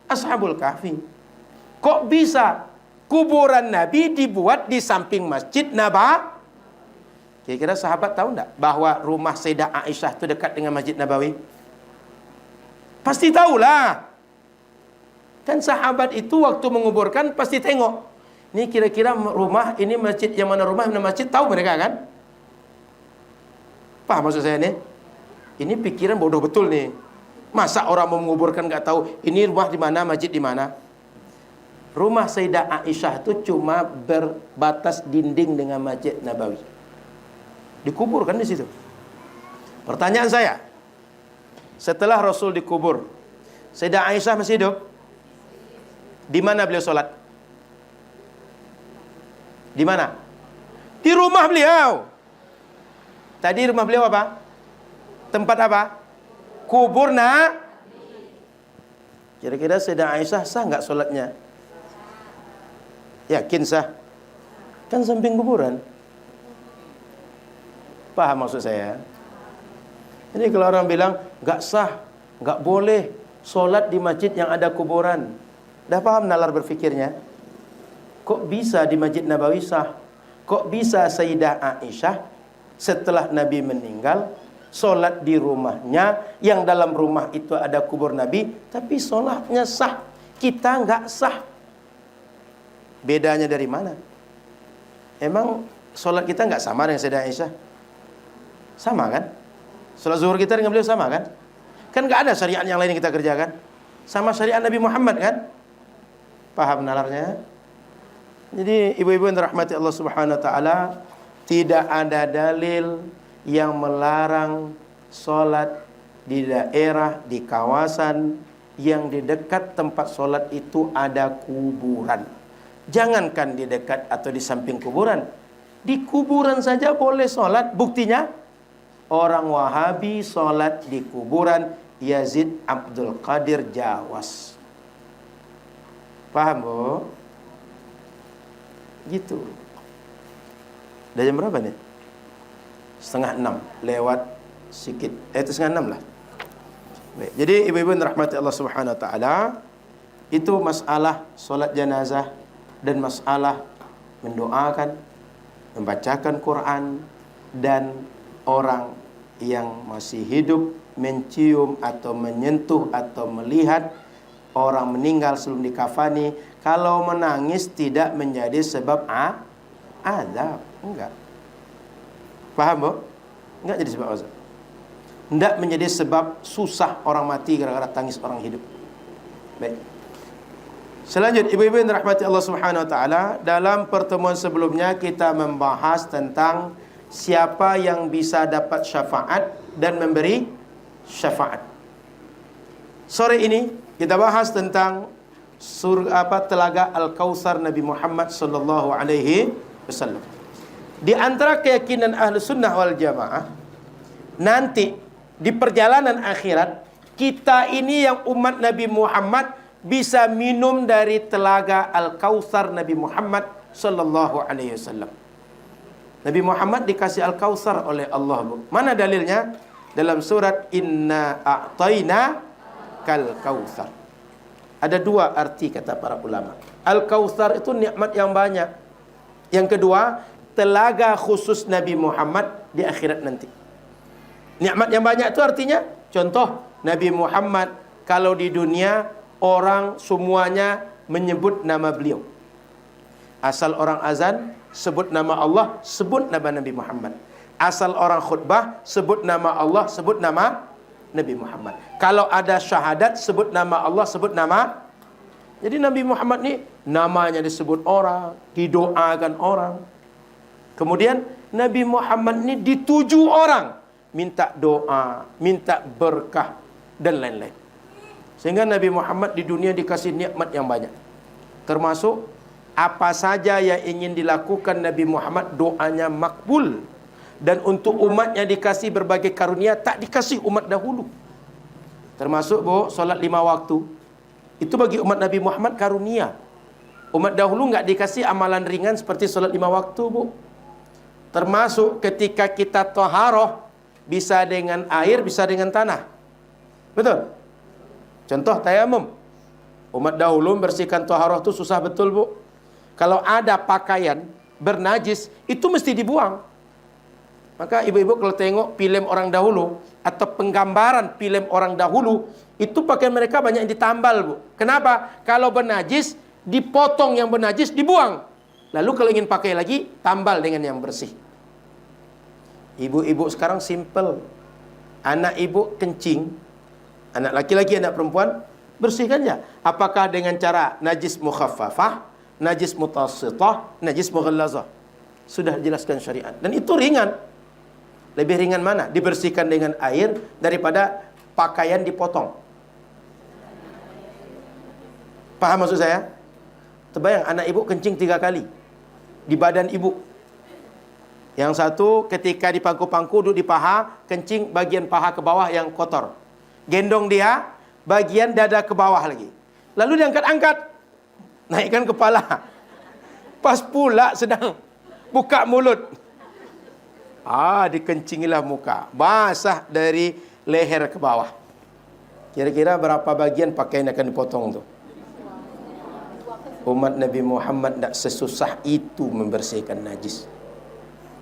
S2: Ashabul Kahfi. Kok bisa kuburan Nabi dibuat di samping Masjid Nabawi? Kira-kira sahabat tahu enggak bahwa rumah Sayyidah Aisyah itu dekat dengan Masjid Nabawi? Pasti tahulah. Kan sahabat itu waktu menguburkan pasti tengok. Ini kira-kira rumah, ini masjid, yang mana rumah, yang mana masjid, tahu mereka kan? Paham maksud saya nih? Ini pikiran bodoh betul nih. Masa orang mau menguburkan nggak tahu ini rumah di mana, masjid di mana? Rumah Sayyidah Aisyah itu cuma berbatas dinding dengan Masjid Nabawi. Dikuburkan di situ. Pertanyaan saya, setelah Rasul dikubur, Sayyidah Aisyah masih hidup? Di mana beliau sholat? Di mana? Di rumah beliau. Tadi rumah beliau apa? Tempat apa? Kubur Kira-kira Sayyidah Aisyah sah nggak sholatnya? Yakin sah? Kan samping kuburan. Paham maksud saya? Jadi kalau orang bilang nggak sah, nggak boleh sholat di masjid yang ada kuburan, dah paham nalar berfikirnya? Kok bisa di Masjid Nabawi sah? Kok bisa Sayyidah Aisyah setelah Nabi meninggal sholat di rumahnya, yang dalam rumah itu ada kubur Nabi, tapi sholatnya sah, kita nggak sah? Bedanya dari mana? Emang sholat kita nggak sama dengan Sayyidah Aisyah? Sama kan? Sholat zuhur kita dengan beliau sama kan? Kan nggak ada syariat yang lain yang kita kerjakan. Sama syariat Nabi Muhammad kan? Paham nalarnya? Jadi ibu-ibu yang dirahmati Allah Subhanahu wa taala, tidak ada dalil yang melarang sholat di daerah, di kawasan yang di dekat tempat sholat itu ada kuburan. Jangankan di dekat atau di samping kuburan, di kuburan saja boleh sholat. Buktinya orang Wahabi sholat di kuburan Yazid Abdul Qadir Jawas. Paham bu? Gitu. Udah jam berapa nih? 5:30 lewat sikit. Itu 5:30 lah. Baik. Jadi ibu-ibu yang dirahmati Allah Subhanahu wa taala, itu masalah solat jenazah dan masalah mendoakan, membacakan Quran, dan orang yang masih hidup mencium atau menyentuh atau melihat orang meninggal sebelum dikafani, kalau menangis tidak menjadi sebab azab. Enggak. Paham, Bu? Enggak jadi sebab azab. Enggak menjadi sebab susah orang mati gara-gara tangis orang hidup. Baik. Selanjutnya, ibu-ibu yang dirahmati Allah Subhanahu wa taala, dalam pertemuan sebelumnya kita membahas tentang siapa yang bisa dapat syafaat dan memberi syafaat. Sore ini kita bahas tentang telaga Al-Kautsar Nabi Muhammad sallallahu alaihi wasallam. Di antara keyakinan Ahlus Sunnah wal Jamaah, nanti di perjalanan akhirat kita ini yang umat Nabi Muhammad bisa minum dari telaga Al-Kautsar Nabi Muhammad sallallahu alaihi wasallam. Nabi Muhammad dikasih Al-Kautsar oleh Allah, Bu. Mana dalilnya? Dalam surat Inna a'tayna kal kautsar. Ada dua arti kata para ulama. Al-Kautsar itu nikmat yang banyak. Yang kedua, telaga khusus Nabi Muhammad di akhirat nanti. Nikmat yang banyak itu artinya, contoh Nabi Muhammad kalau di dunia orang semuanya menyebut nama beliau. Asal orang azan, sebut nama Allah, sebut nama Nabi Muhammad. Asal orang khutbah, sebut nama Allah, sebut nama Nabi Muhammad. Kalau ada syahadat, sebut nama Allah, sebut nama. Jadi Nabi Muhammad ni namanya disebut orang, didoakan orang. Kemudian Nabi Muhammad ni dituju orang, minta doa, minta berkah dan lain-lain. Sehingga Nabi Muhammad di dunia dikasih nikmat yang banyak. Termasuk apa saja yang ingin dilakukan Nabi Muhammad, doanya makbul. Dan untuk umatnya dikasih berbagai karunia, tak dikasih umat dahulu. Termasuk, Bu, solat 5 waktu. Itu bagi umat Nabi Muhammad karunia. Umat dahulu enggak dikasih amalan ringan seperti solat 5 waktu, Bu. Termasuk ketika kita taharah, bisa dengan air, bisa dengan tanah. Betul? Contoh tayamum. Umat dahulu membersihkan taharah itu susah betul, Bu. Kalau ada pakaian bernajis, itu mesti dibuang. Maka ibu-ibu kalau tengok film orang dahulu atau penggambaran film orang dahulu, itu pakaian mereka banyak yang ditambal, Bu. Kenapa? Kalau bernajis, dipotong yang bernajis, dibuang. Lalu kalau ingin pakai lagi, tambal dengan yang bersih. Ibu-ibu sekarang simple. Anak ibu kencing, anak laki-laki, anak perempuan, bersihkan ya. Apakah dengan cara najis mukhaffafah, najis mutassithah, najis mughallazah? Sudah dijelaskan syariat. Dan itu ringan. Lebih ringan mana? Dibersihkan dengan air daripada pakaian dipotong. Paham maksud saya? Terbayang anak ibu kencing 3 kali di badan ibu. Yang satu ketika di pangku-pangku duduk di paha, kencing bagian paha ke bawah yang kotor. Gendong dia, bagian dada ke bawah lagi. Lalu diangkat-angkat, naikkan kepala. Pas pula sedang buka mulut, dikencingilah muka. Basah dari leher ke bawah. Kira-kira berapa bagian pakaian akan dipotong tuh? Umat Nabi Muhammad tidak sesusah itu membersihkan najis.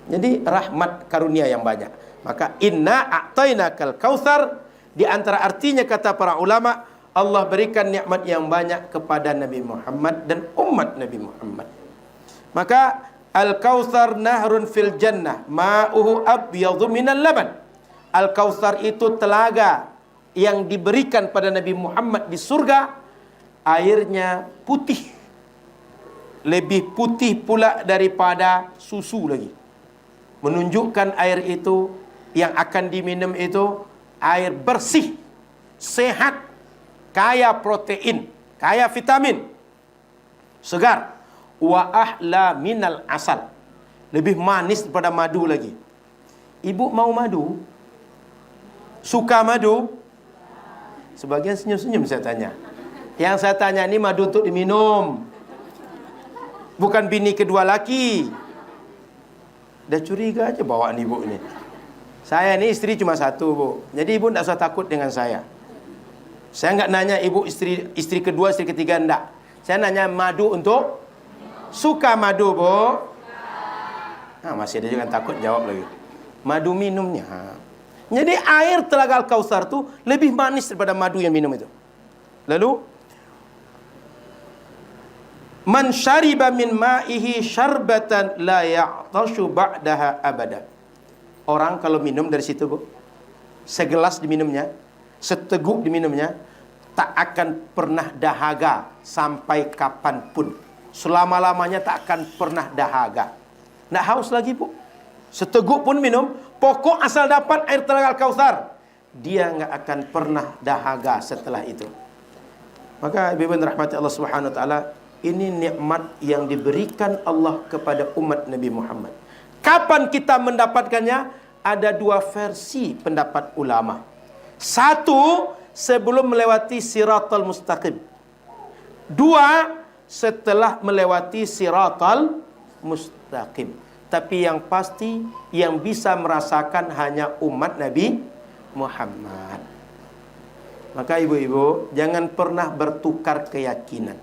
S2: Jadi rahmat karunia yang banyak. Maka inna a'tainakal kautsar, di antara artinya kata para ulama, Allah berikan nikmat yang banyak kepada Nabi Muhammad dan umat Nabi Muhammad. Maka Al-Kautsar nahrun fil jannah ma'uhu abyadhu minal laban. Al-Kautsar itu telaga yang diberikan pada Nabi Muhammad di surga, airnya putih, lebih putih pula daripada susu lagi. Menunjukkan air itu yang akan diminum itu air bersih, sehat, kaya protein, kaya vitamin, segar. Wa ahla minal asal, lebih manis daripada madu lagi. Ibu mau madu? Suka madu? Sebagian senyum-senyum saya tanya. Yang saya tanya ini madu untuk diminum, bukan bini kedua laki. Dah curiga aja bawaan ibu ini. Saya ni isteri cuma satu, Bu. Jadi ibu tak usah takut dengan saya. Saya enggak nanya ibu isteri kedua, isteri ketiga, enggak. Saya nanya madu untuk suka madu, Bu? Masih ada juga yang takut jawab lagi. Madu minumnya. Jadi air telaga Al-Kautsar tu lebih manis daripada madu yang minum itu. Lalu Man syariba min ma'ihi syarbatan la ya'tashu ba'daha abada. Orang kalau minum dari situ, Bu, segelas diminumnya, seteguk diminumnya, tak akan pernah dahaga sampai kapanpun. Selama-lamanya tak akan pernah dahaga. Nak haus lagi, Bu. Seteguk pun minum, pokok asal dapat air Telaga Al-Kautsar, dia nggak akan pernah dahaga setelah itu. Maka ibu-ibu rahmati Allah Subhanahu wa taala, ini nikmat yang diberikan Allah kepada umat Nabi Muhammad. Kapan kita mendapatkannya? Ada dua versi pendapat ulama. Satu, sebelum melewati siratal mustaqim. Dua, setelah melewati siratal mustaqim. Tapi yang pasti, yang bisa merasakan hanya umat Nabi Muhammad. Maka ibu-ibu, jangan pernah bertukar keyakinan.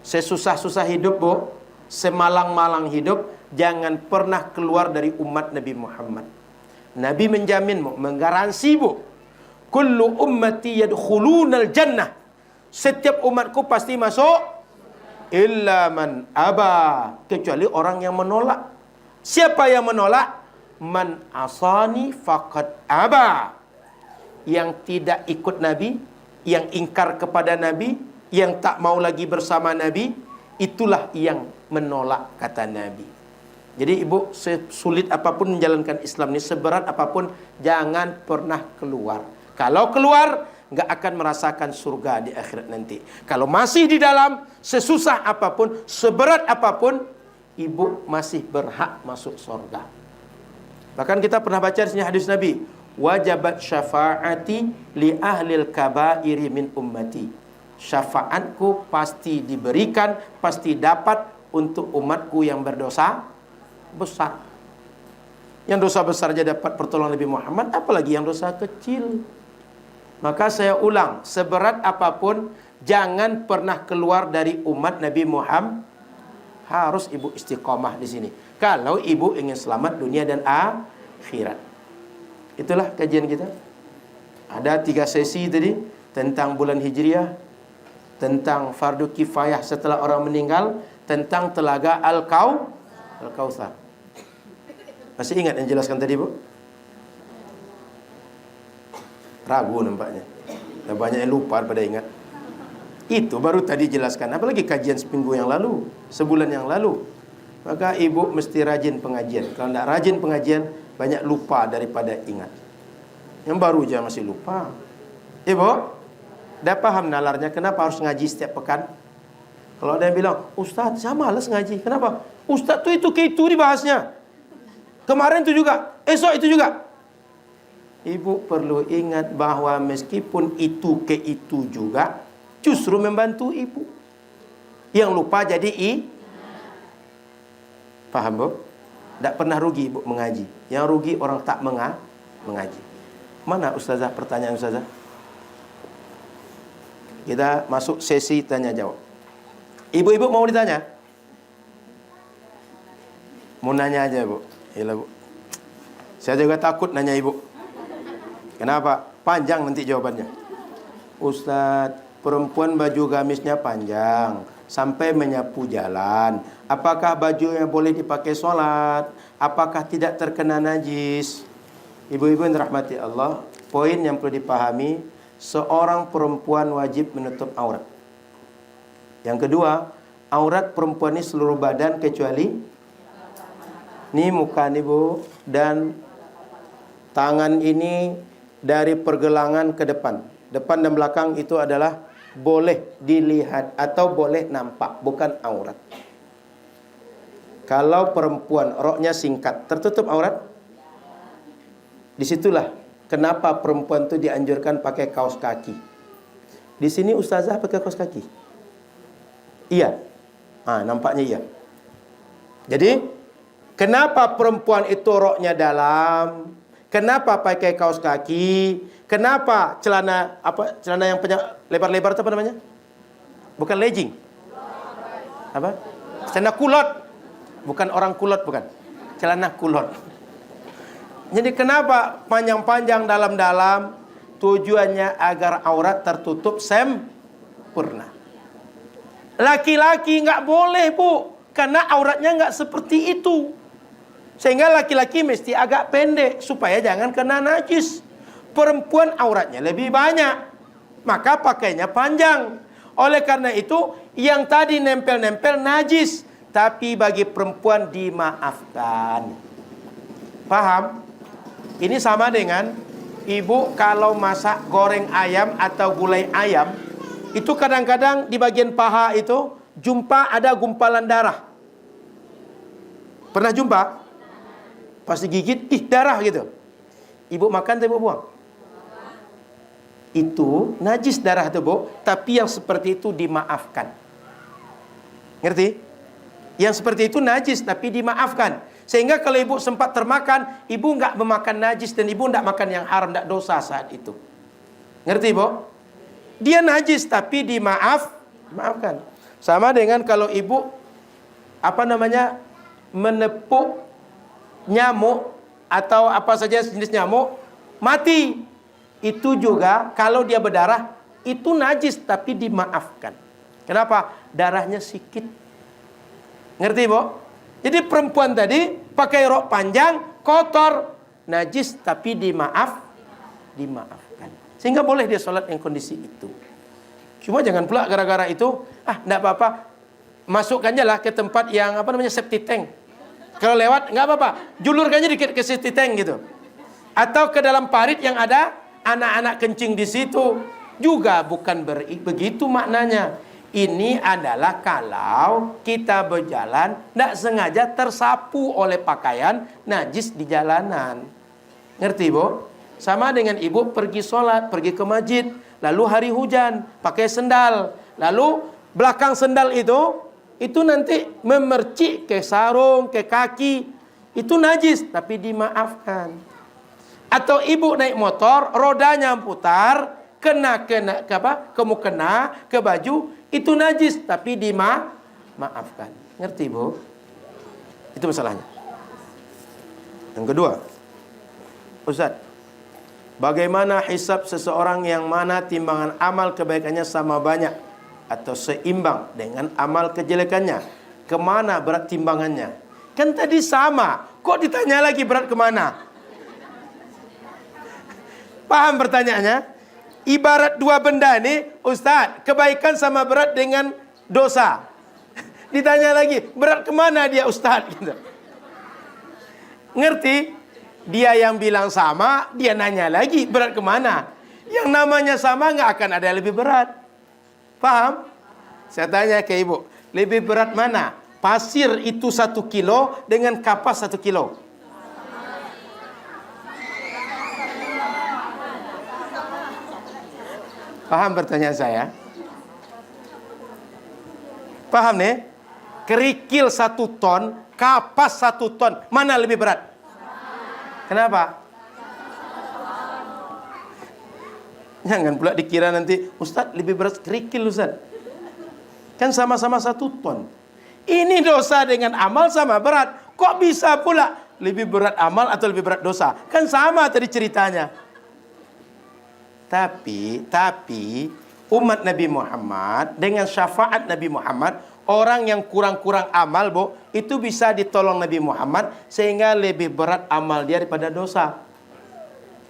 S2: Sesusah-susah hidup, Bu, semalang-malang hidup, jangan pernah keluar dari umat Nabi Muhammad. Nabi menjamin, Bu, menggaransi, Bu, kullu ummati yadkhulunal jannah. Setiap umatku pasti masuk, illa man aba, kecuali orang yang menolak. Siapa yang menolak? Man asani faqad aba. Yang tidak ikut Nabi, yang ingkar kepada Nabi, yang tak mau lagi bersama Nabi, itulah yang menolak, kata Nabi. Jadi ibu, sesulit apapun menjalankan Islam ini, seberat apapun, jangan pernah keluar. Kalau keluar, nggak akan merasakan surga di akhirat nanti. Kalau masih di dalam, sesusah apapun, seberat apapun, ibu masih berhak masuk surga. Bahkan kita pernah baca di sini hadis Nabi, wajabat syafaati li ahlil kabairi min ummati. Syafaatku pasti diberikan, pasti dapat untuk umatku yang berdosa besar. Yang dosa besar saja dapat pertolongan Nabi Muhammad, apalagi yang dosa kecil. Maka saya ulang, seberat apapun, jangan pernah keluar dari umat Nabi Muhammad. Harus ibu istiqomah di sini. Kalau ibu ingin selamat dunia dan akhirat. Itulah kajian kita. Ada 3 sesi tadi tentang bulan Hijriah, tentang fardu kifayah setelah orang meninggal, tentang Telaga Al-Kautsar. Masih ingat yang jelaskan tadi, Bu? Ragu nampaknya. Dan banyak yang lupa pada ingat. Itu baru tadi jelaskan. Apalagi kajian seminggu yang lalu, sebulan yang lalu. Maka ibu mesti rajin pengajian. Kalau tidak rajin pengajian, banyak lupa daripada ingat. Yang baru aja masih lupa. Ibu, dah paham nalarnya kenapa harus ngaji setiap pekan? Kalau ada yang bilang, Ustaz, saya malas ngaji. Kenapa? Ustaz tuh itu ke itu dibahasnya. Kemarin itu juga, esok itu juga. Ibu perlu ingat bahwa meskipun itu ke itu juga, justru membantu ibu. Yang lupa jadi paham, Bu? Tak pernah rugi ibu mengaji. Yang rugi orang tak mengaji. Mana Ustazah? Pertanyaan Ustazah. Kita masuk sesi tanya jawab. Ibu-ibu mau ditanya? Mau nanya aja, Bu. Yalah, Bu. Saya juga takut nanya ibu. Kenapa? Panjang nanti jawabannya. Ustaz, perempuan baju gamisnya panjang sampai menyapu jalan. Apakah bajunya boleh dipakai sholat? Apakah tidak terkena najis? Ibu-ibu yang dirahmati Allah, poin yang perlu dipahami, seorang perempuan wajib menutup aurat. Yang kedua, aurat perempuan ini seluruh badan kecuali ini muka nih, Bu, dan tangan ini dari pergelangan ke depan. Depan dan belakang itu adalah boleh dilihat atau boleh nampak, bukan aurat. Kalau perempuan roknya singkat, tertutup aurat. Disitulah kenapa perempuan itu dianjurkan pakai kaos kaki. Di sini ustazah pakai kaos kaki. Iya. Nampaknya iya. Jadi, kenapa perempuan itu roknya dalam? Kenapa pakai kaos kaki? Kenapa celana yang lebar-lebar itu apa namanya? Bukan legging. Apa? Celana kulot. Bukan orang kulot, bukan. Celana kulot. Jadi kenapa panjang-panjang dalam-dalam? Tujuannya agar aurat tertutup sempurna.
S4: Laki-laki nggak boleh, Bu, karena auratnya nggak seperti itu. Sehingga laki-laki mesti agak pendek supaya jangan kena najis. Perempuan auratnya lebih banyak, maka pakainya panjang. Oleh karena itu, yang tadi nempel-nempel najis, tapi bagi perempuan dimaafkan. Paham? Ini sama dengan ibu kalau masak goreng ayam atau gulai ayam, itu kadang-kadang di bagian paha itu jumpa ada gumpalan darah. Pernah jumpa? Pas digigit, darah gitu. Ibu makan atau ibu buang? Itu najis darah itu, Bu. Tapi yang seperti itu dimaafkan. Ngerti? Yang seperti itu najis tapi dimaafkan. Sehingga kalau ibu sempat termakan, ibu nggak memakan najis dan ibu nggak makan yang haram, nggak dosa saat itu. Ngerti, Bu? Dia najis tapi dimaafkan. Sama dengan kalau ibu menepuk nyamuk atau apa saja jenis nyamuk mati, itu juga kalau dia berdarah itu najis tapi dimaafkan. Kenapa? Darahnya sedikit. Ngerti, Bu? Jadi perempuan tadi pakai rok panjang kotor, najis tapi dimaafkan. Sehingga boleh dia sholat yang kondisi itu. Cuma jangan pula gara-gara itu enggak apa-apa, masukkannya lah ke tempat yang septic tank. Kalau lewat nggak apa-apa, julurkannya dikit ke septic tank gitu. Atau ke dalam parit yang ada anak-anak kencing di situ. Juga bukan begitu maknanya. Ini adalah kalau kita berjalan tidak sengaja tersapu oleh pakaian najis di jalanan. Ngerti, Bu? Sama dengan ibu pergi sholat, pergi ke masjid, lalu hari hujan, pakai sendal, lalu belakang sendal itu nanti memercik ke sarung, ke kaki, itu najis tapi dimaafkan. Atau ibu naik motor, rodanya putar, kena ke baju, itu najis tapi dimaafkan. Ngerti, Bu? Itu masalahnya. Yang kedua, Ustaz, bagaimana hisab seseorang yang mana timbangan amal kebaikannya sama banyak atau seimbang dengan amal kejelekannya? Kemana berat timbangannya? Kan tadi sama, kok ditanya lagi berat kemana? Paham pertanyaannya? Ibarat dua benda ini, Ustaz, kebaikan sama berat dengan dosa. Ditanya lagi, berat kemana dia, Ustaz? Gitu. Ngerti? Dia yang bilang sama, dia nanya lagi, berat kemana? Yang namanya sama nggak akan ada yang lebih berat. Paham? Saya tanya ke ibu, lebih berat mana? Pasir itu 1 kilo dengan kapas 1 kilo. Paham pertanyaan saya? Paham nih? Kerikil 1 ton, kapas 1 ton. Mana lebih berat? Kenapa? Jangan pula dikira nanti, Ustaz lebih berat kerikil, Ustaz. Kan sama-sama 1 ton. Ini dosa dengan amal sama berat. Kok bisa pula lebih berat amal atau lebih berat dosa? Kan sama tadi ceritanya. Tapi umat Nabi Muhammad dengan syafaat Nabi Muhammad, orang yang kurang-kurang amal, Bu, itu bisa ditolong Nabi Muhammad sehingga lebih berat amal dia daripada dosa.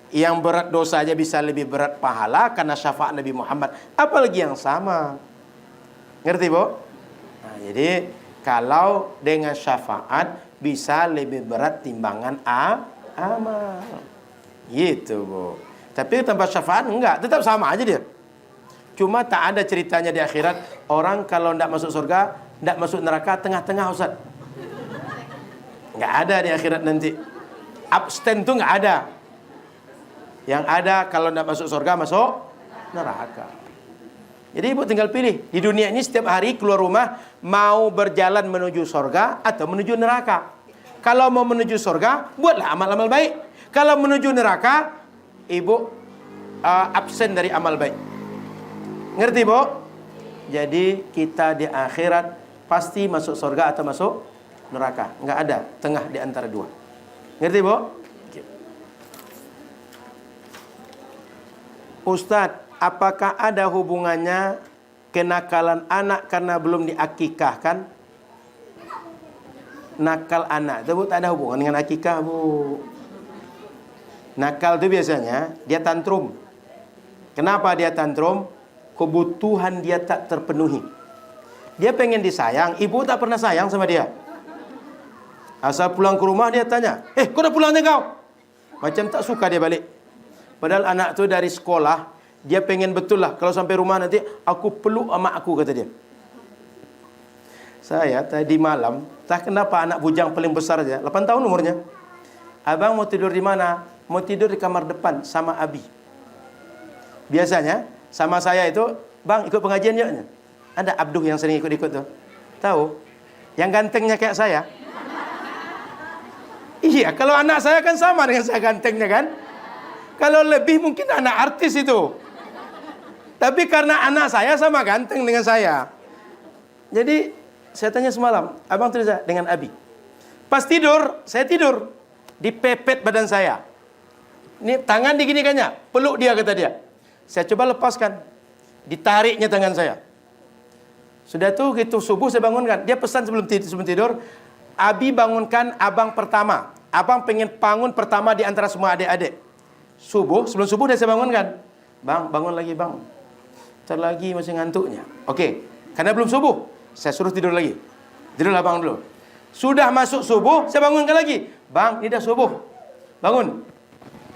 S4: Yang berat dosa aja bisa lebih berat pahala karena syafaat Nabi Muhammad. Apalagi yang sama. Ngerti, Bu? Nah, jadi kalau dengan syafaat bisa lebih berat timbangan amal. Gitu, Bu. Tapi tanpa syafaat enggak, tetap sama aja dia. Cuma tak ada ceritanya di akhirat orang kalau tidak masuk surga, tidak masuk neraka tengah-tengah, Ustaz. Enggak ada di akhirat nanti. Abstain itu enggak ada. Yang ada kalau tidak masuk surga, masuk neraka. Jadi ibu tinggal pilih. Di dunia ini setiap hari keluar rumah mau berjalan menuju surga atau menuju neraka. Kalau mau menuju surga, buatlah amal-amal baik. Kalau menuju neraka, ibu absen dari amal baik. Ngerti, Bu? Jadi kita di akhirat pasti masuk surga atau masuk neraka. Enggak ada tengah di antara dua. Ngerti, Bu? Ustadz, apakah ada hubungannya kenakalan anak karena belum diakikahkan. Nakal anak itu, Bu, tak ada hubungan dengan akikah, Bu. Nakal itu biasanya dia tantrum. Kenapa dia tantrum? Kebutuhan dia tak terpenuhi. Dia pengen disayang, ibu tak pernah sayang sama dia. Asal pulang ke rumah dia tanya, kau udah pulangnya kau? Macam tak suka dia balik. Padahal anak tu dari sekolah, dia pengen betul lah, kalau sampai rumah nanti, aku peluk mak aku, kata dia. Saya tadi malam, tak kenapa anak bujang paling besar aja, 8 tahun umurnya. Abang mau tidur di mana? Mau tidur di kamar depan sama Abi. Biasanya sama saya itu, bang ikut pengajian yuk. Ada Abduh yang sering ikut-ikut tuh. Tahu? Yang gantengnya kayak saya. Iya, kalau anak saya kan sama dengan saya gantengnya kan. Kalau lebih mungkin anak artis itu. Tapi karena anak saya sama ganteng dengan saya. Jadi saya tanya semalam, abang tidur dengan Abi. Pas tidur, saya tidur. Dipepet badan saya. Ini tangan diginikannya, peluk dia, kata dia. Saya coba lepaskan. Ditariknya tangan saya. Sudah tuh gitu subuh saya bangunkan. Dia pesan sebelum tidur, Abi bangunkan abang pertama. Abang pengen bangun pertama di antara semua adik-adik. Sebelum subuh dia saya bangunkan. Bang, bangun lagi bang. Ntar lagi masih ngantuknya. Oke, karena belum subuh. Saya suruh tidur lagi. Tidurlah bang dulu. Sudah masuk subuh, saya bangunkan lagi. Bang, ini dah subuh. Bangun.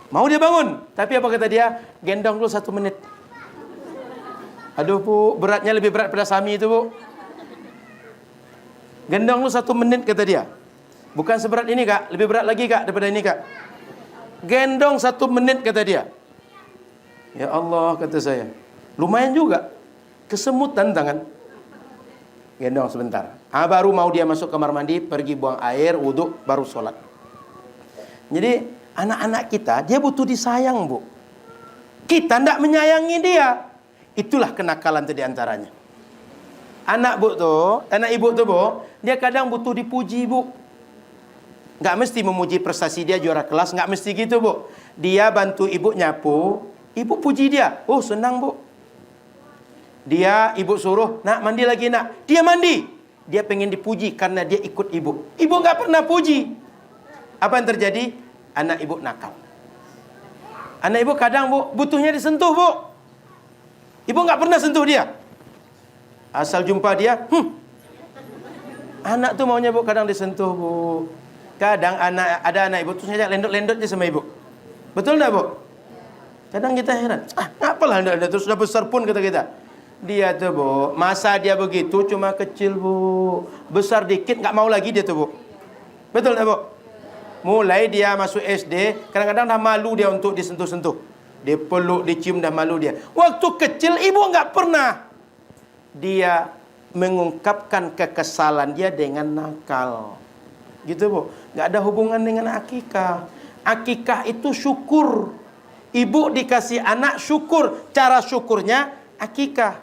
S4: Mau dia bangun. Tapi apa kata dia? Gendong dulu 1 menit. Aduh, Bu, beratnya lebih berat pada Sami itu, Bu. Gendong dulu 1 menit, kata dia. Bukan seberat ini, Kak. Lebih berat lagi, Kak, daripada ini, Kak. Gendong 1 menit, kata dia. Ya Allah, kata saya. Lumayan juga. Kesemutan tangan. Gendong sebentar. Baru mau dia masuk kamar mandi, pergi buang air, wudhu, baru sholat. Jadi anak-anak kita, dia butuh disayang, Bu. Kita tidak menyayangi dia. Itulah kenakalan itu diantaranya. Anak ibu tuh, Bu, dia kadang butuh dipuji, Bu. Nggak mesti memuji prestasi dia juara kelas, nggak mesti gitu, Bu. Dia bantu ibu nyapu, ibu puji dia. Oh, senang, Bu. Dia, ibu suruh, nak mandi lagi nak. Dia mandi. Dia pengen dipuji karena dia ikut ibu. Ibu nggak pernah puji. Apa yang terjadi? Anak ibu nakal. Anak ibu kadang, Bu, butuhnya disentuh, Bu. Ibu nggak pernah sentuh dia. Asal jumpa dia, anak tuh maunya, Bu, kadang disentuh, Bu. Kadang ada anak ibu terus ngajak lendot-lendot aja sama ibu. Betul enggak, Bu? Kadang kita heran. Apalah lendot terus sudah besar pun kata kita. Dia tuh, Bu, masa dia begitu cuma kecil, Bu. Besar dikit nggak mau lagi dia tuh, Bu. Betul enggak, Bu? Mulai dia masuk SD, kadang-kadang dah malu dia untuk disentuh-sentuh. Dia peluk, dicium, dah malu dia. Waktu kecil ibu nggak pernah. Dia mengungkapkan kekesalan dia dengan nakal. Gitu, Bu. Nggak ada hubungan dengan akikah. Akikah itu syukur. Ibu dikasih anak syukur. Cara syukurnya akikah.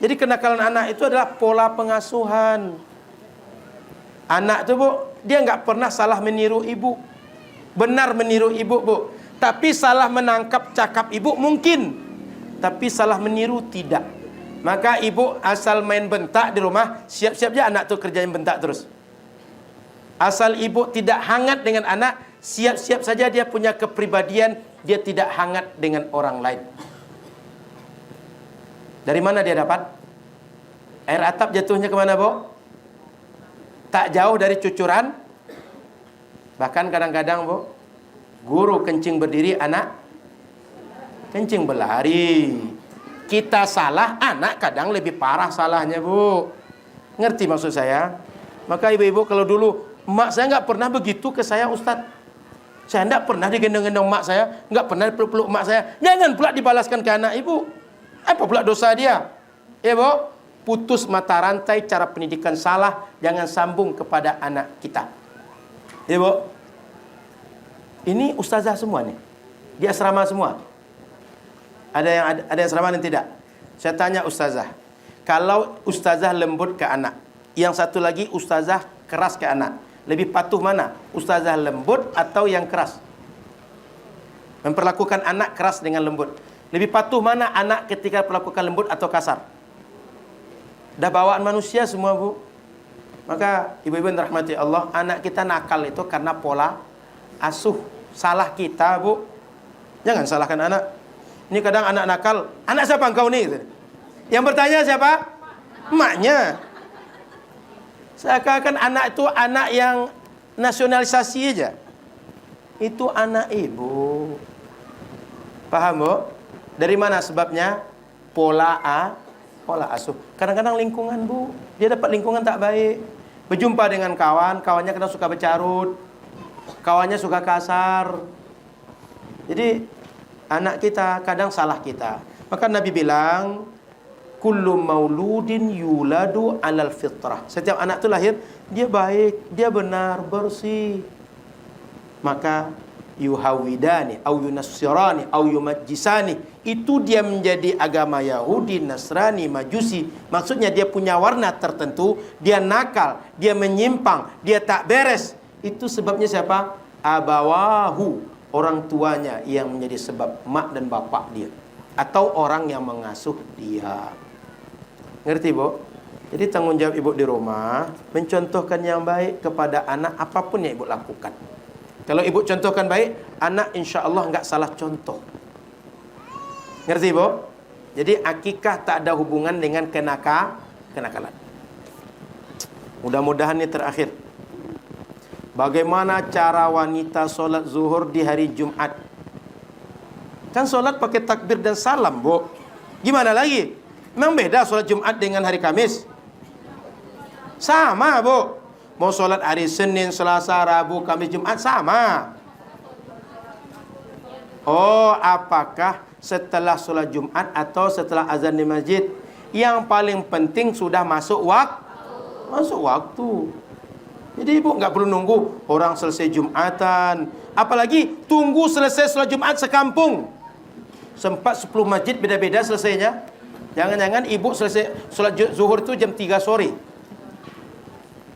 S4: Jadi kenakalan anak itu adalah pola pengasuhan. Anak itu, Bu, dia nggak pernah salah meniru ibu. Benar meniru ibu, Bu. Tapi salah menangkap cakap ibu mungkin. Tapi salah meniru tidak. Maka ibu asal main bentak di rumah, siap-siap aja anak tuh kerjanya bentak terus. Asal ibu tidak hangat dengan anak, siap-siap saja dia punya kepribadian, dia tidak hangat dengan orang lain. Dari mana dia dapat? Air atap jatuhnya kemana, Bu? Tak jauh dari cucuran. Bahkan kadang-kadang, Bu, guru kencing berdiri, anak kencing berlari. Kita salah, anak kadang lebih parah salahnya, Bu. Ngerti maksud saya? Maka ibu-ibu kalau dulu, mak saya nggak pernah begitu ke saya, Ustadz. Saya nggak pernah digendong-gendong mak saya, nggak pernah peluk-peluk mak saya. Jangan pula dibalaskan ke anak ibu. Apa pula dosa dia? Ya, Bu, putus mata rantai cara pendidikan salah, jangan sambung kepada anak kita. Ya, Bu. Ini ustazah semua nih. Di asrama semua. Ada yang asrama dan tidak. Saya tanya ustazah. Kalau ustazah lembut ke anak, yang satu lagi ustazah keras ke anak, lebih patuh mana? Ustazah lembut atau yang keras? Memperlakukan anak keras dengan lembut. Lebih patuh mana anak ketika melakukan lembut atau kasar? Dah bawaan manusia semua, Bu. Maka ibu-ibu yang dirahmati Allah, anak kita nakal itu karena pola asuh. Salah kita, Bu. Jangan salahkan anak. Ini kadang anak nakal, anak siapa engkau nih? Gitu. Yang bertanya siapa? Emaknya. Seakan-akan anak itu anak yang nasionalisasi aja. Itu anak ibu. Paham, Bu? Dari mana sebabnya? Pola asuh. Kadang-kadang lingkungan, Bu. Dia dapat lingkungan tak baik. Berjumpa dengan kawan, kawannya kadang suka bercarut. Kawannya suka kasar. Jadi anak kita kadang salah kita. Maka Nabi bilang, kullu mauludin yuladu alal fitrah. Setiap anak itu lahir, dia baik, dia benar, bersih. Maka yuhawidani au yunassirani au yumajjisani, itu dia menjadi agama Yahudi, Nasrani, Majusi. Maksudnya dia punya warna tertentu, dia nakal, dia menyimpang, dia tak beres. Itu sebabnya siapa? Abawahu, orang tuanya yang menjadi sebab, mak dan bapak dia, atau orang yang mengasuh dia. Ngerti, Bu? Jadi tanggung jawab ibu di rumah mencontohkan yang baik kepada anak apapun yang ibu lakukan. Kalau ibu contohkan baik, anak insya Allah nggak salah contoh. Ngerti, Bu? Jadi akikah tak ada hubungan dengan kenakalan. Mudah-mudahan ini terakhir. Bagaimana cara wanita solat zuhur di hari Jumat? Kan solat pakai takbir dan salam, Bu. Gimana lagi? Memang beda solat Jumat dengan hari Kamis? Sama, Bu. Mau solat hari Senin, Selasa, Rabu, Kamis, Jumat, sama. Oh, apakah setelah solat Jumat atau setelah azan di masjid? Yang paling penting sudah masuk waktu. Jadi ibu nggak perlu nunggu orang selesai Jumatan. Apalagi tunggu selesai solat Jumat sekampung. Sempat 10 masjid beda-beda selesainya. Jangan-jangan ibu selesai solat zuhur itu jam 3 sore.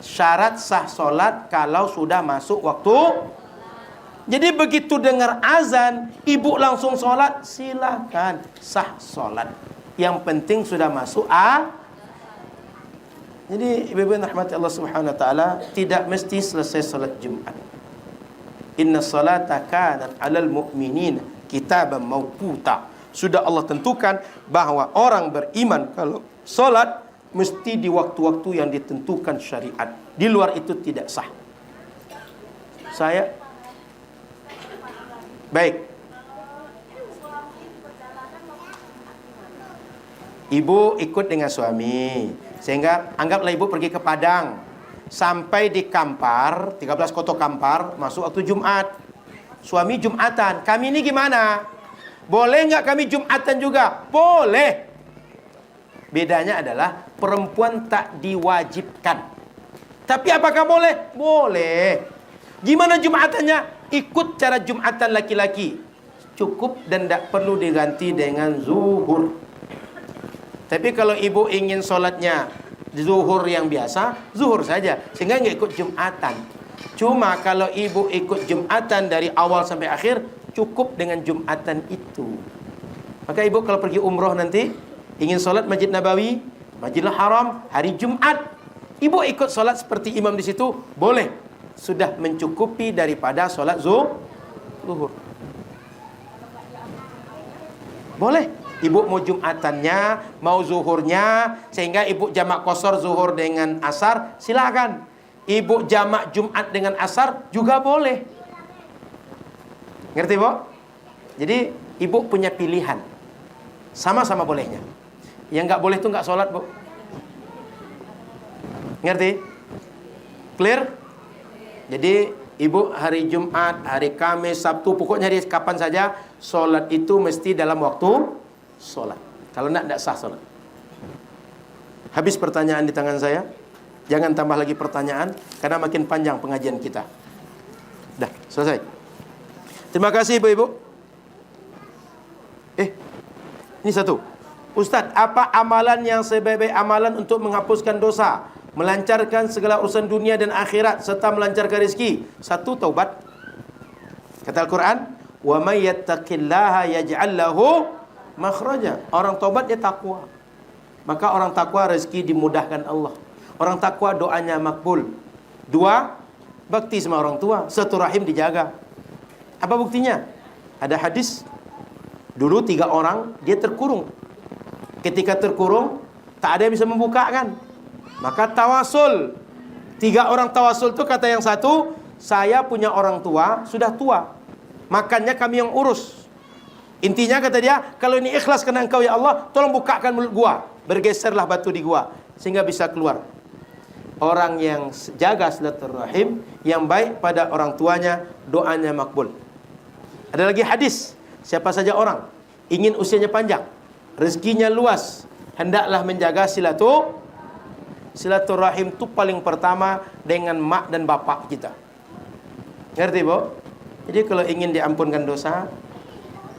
S4: Syarat sah solat kalau sudah masuk waktu. Jadi begitu dengar azan, ibu langsung solat, silakan sah solat. Yang penting sudah masuk Jadi ibu-ibu yang rahmati Allah Subhanahu wa taala, tidak mesti selesai solat Jumat. Inna salata kanat 'alal mu'minin kitaban mawquta. Sudah Allah tentukan bahwa orang beriman kalau solat mesti di waktu-waktu yang ditentukan syariat. Di luar itu tidak sah. Baik. Ibu ikut dengan suami. Sehingga anggaplah ibu pergi ke Padang. Sampai di Kampar, 13 Koto Kampar, masuk waktu Jumat. Suami Jumatan. Kami ini gimana? Boleh nggak kami Jumatan juga? Boleh. Bedanya adalah perempuan tak diwajibkan. Tapi apakah boleh? Boleh. Gimana Jumatannya? Ikut cara Jumatan laki-laki. Cukup dan tidak perlu diganti dengan zuhur. Tapi kalau ibu ingin sholatnya zuhur yang biasa, zuhur saja. Sehingga nggak ikut Jumatan. Cuma kalau ibu ikut Jumatan dari awal sampai akhir, cukup dengan Jumatan itu. Maka ibu kalau pergi umroh nanti, ingin sholat Masjid Nabawi, Masjidil Haram, hari Jumat, ibu ikut sholat seperti imam di situ, boleh. Sudah mencukupi daripada sholat zuhur. Boleh. Ibu mau Jumatannya, mau zuhurnya, sehingga ibu jamak qashar zuhur dengan asar, silakan. Ibu jamak Jumat dengan asar juga boleh. Ngerti, Bu? Jadi ibu punya pilihan. Sama-sama bolehnya. Yang nggak boleh itu nggak sholat, Bu. Ngerti? Clear? Jadi ibu hari Jumat, hari Kamis, Sabtu, pokoknya hari kapan saja, sholat itu mesti dalam waktu sholat. Kalau tidak sah sholat. Habis pertanyaan di tangan saya. Jangan tambah lagi pertanyaan, karena makin panjang pengajian kita. Dah, selesai. Terima kasih ibu-ibu. Ini satu. Ustadz, apa amalan yang sebaik-baik amalan untuk menghapuskan dosa, melancarkan segala urusan dunia dan akhirat, serta melancarkan rezeki? Satu, taubat. Kata Al-Quran, wa may yattaqillaha yaj'al lahu makhraja. Orang taubat dia takwa. Maka orang takwa rezeki dimudahkan Allah. Orang takwa doanya makbul. 2, bakti sama orang tua, silaturahim dijaga. Apa buktinya? Ada hadis, dulu 3 orang dia terkurung. Ketika terkurung, tak ada yang bisa membuka kan. Maka tawasul. 3 orang tawasul itu, kata yang satu, saya punya orang tua, sudah tua, makannya kami yang urus. Intinya kata dia, kalau ini ikhlas karena engkau ya Allah, tolong bukakan mulut gua. Bergeserlah batu di gua sehingga bisa keluar. Orang yang jaga silaturahim, yang baik pada orang tuanya, doanya makbul. Ada lagi hadis, siapa saja orang ingin usianya panjang, rezekinya luas, hendaklah menjaga silaturahim itu paling pertama dengan mak dan bapak kita. Ngerti, Bu? Jadi kalau ingin diampunkan dosa,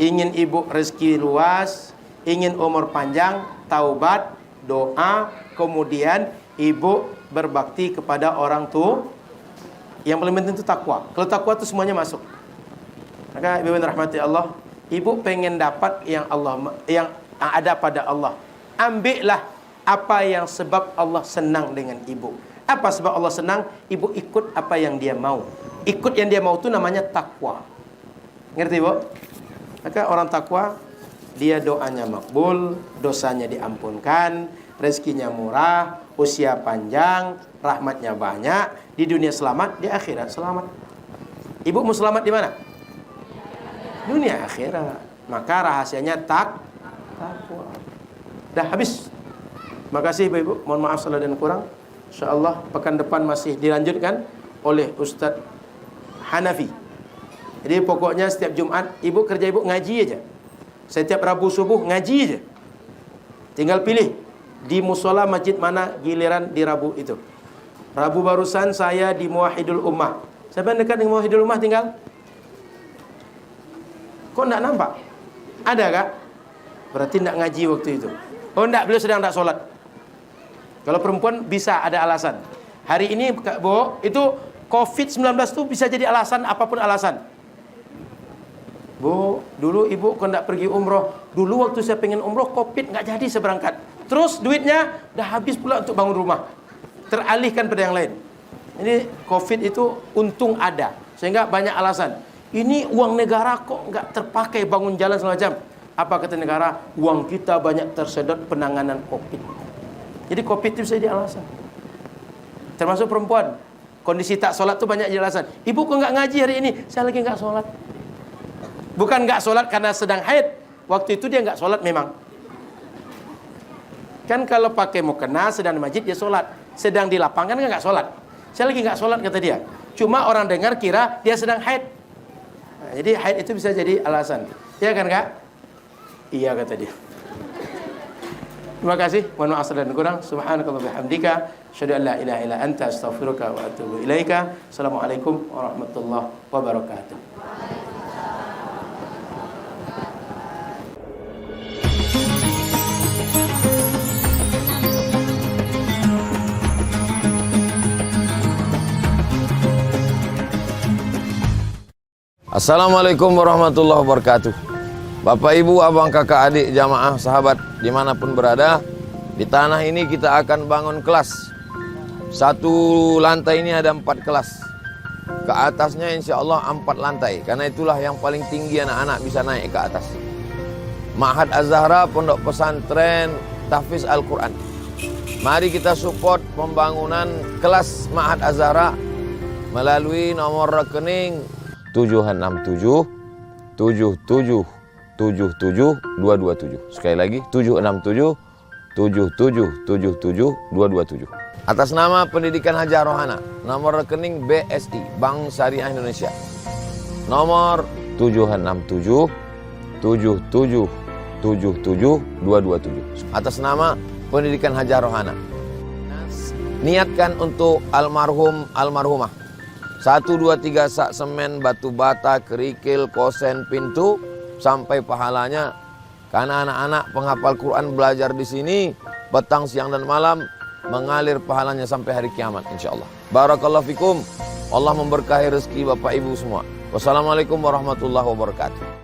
S4: ingin ibu rezeki luas, ingin umur panjang, taubat, doa, kemudian ibu berbakti kepada orang tua. Yang paling penting itu takwa. Kalau takwa itu semuanya masuk. Maka ibu rahmati Allah, ibu pengen dapat yang ada pada Allah. Ambillah apa yang sebab Allah senang dengan ibu. Apa sebab Allah senang? Ibu ikut apa yang dia mau. Ikut yang dia mau itu namanya takwa. Ngerti, Bu? Maka orang takwa, dia doanya makbul, dosanya diampunkan, rezekinya murah, usia panjang, rahmatnya banyak, di dunia selamat, di akhirat selamat. Ibu mau selamat di mana? Dunia akhirat. Maka rahasianya takwa. Dah habis. Makasih Ibu. Mohon maaf salah dan kurang. InsyaAllah pekan depan masih dilanjutkan oleh Ustadz Hanafi. Jadi pokoknya setiap Jumat ibu kerja ibu ngaji aja. Setiap Rabu subuh ngaji aja. Tinggal pilih di musola masjid mana giliran di Rabu itu. Rabu barusan saya di Muwahhidul Ummah. Siapa yang dekat dengan Muwahhidul Ummah tinggal? Kok enggak nampak? Ada kak? Berarti enggak ngaji waktu itu. Oh enggak, beliau sedang enggak sholat. Kalau perempuan bisa ada alasan. Hari ini Kak Bo, itu COVID-19 itu bisa jadi alasan, apapun alasan. Bu, dulu ibu kok enggak pergi umroh. Dulu waktu saya pengen umroh, COVID enggak jadi saya berangkat. Terus duitnya udah habis pula untuk bangun rumah. Teralihkan pada yang lain. Ini COVID itu untung ada, sehingga banyak alasan. Ini uang negara kok nggak terpakai bangun jalan semacam. Apa kata negara? Uang kita banyak tersedot penanganan COVID. Jadi COVID itu bisa jadi alasan. Termasuk perempuan. Kondisi tak sholat itu banyak jadi alasan. Ibu kok nggak ngaji hari ini? Saya lagi nggak sholat. Bukan nggak sholat karena sedang haid. Waktu itu dia nggak sholat memang. Kan kalau pakai mukena sedang di masjid dia sholat. Sedang di lapangan kan nggak sholat. Saya lagi nggak sholat kata dia. Cuma orang dengar kira dia sedang haid. Nah, jadi haid itu bisa jadi alasan. Iya kan kak? Iya kata dia. Terima kasih. Mohon maaf dan kurang. Subhanakallah bihamdika. Asyhadu an la ilaha illa anta astaghfiruka wa atubu ilaika. Assalamualaikum warahmatullahi wabarakatuh.
S1: Assalamualaikum warahmatullahi wabarakatuh. Bapak, Ibu, Abang, Kakak, Adik, jamaah, sahabat dimanapun berada, di tanah ini kita akan bangun kelas. Satu lantai ini ada 4 kelas. Ke atasnya insya Allah 4 lantai. Karena itulah yang paling tinggi anak-anak bisa naik ke atas. Ma'had Az-Zahra, Pondok Pesantren Tahfiz Al-Quran. Mari kita support pembangunan kelas Ma'had Az-Zahra melalui nomor rekening 767 77 77 227. Sekali lagi 767 77 77 227. Atas nama Pendidikan Hajah Rohana, nomor rekening BSI Bank Syariah Indonesia. Nomor 767 77 77 227. Atas nama Pendidikan Hajah Rohana. Niatkan untuk almarhum almarhumah. 1, 2, 3 sak semen, batu bata, kerikil, kosen, pintu, sampai pahalanya. Karena anak-anak penghafal Quran belajar di sini, petang, siang, dan malam, mengalir pahalanya sampai hari kiamat insyaAllah. Barakallahu fikum. Allah memberkahi rezeki Bapak Ibu semua. Wassalamualaikum warahmatullahi wabarakatuh.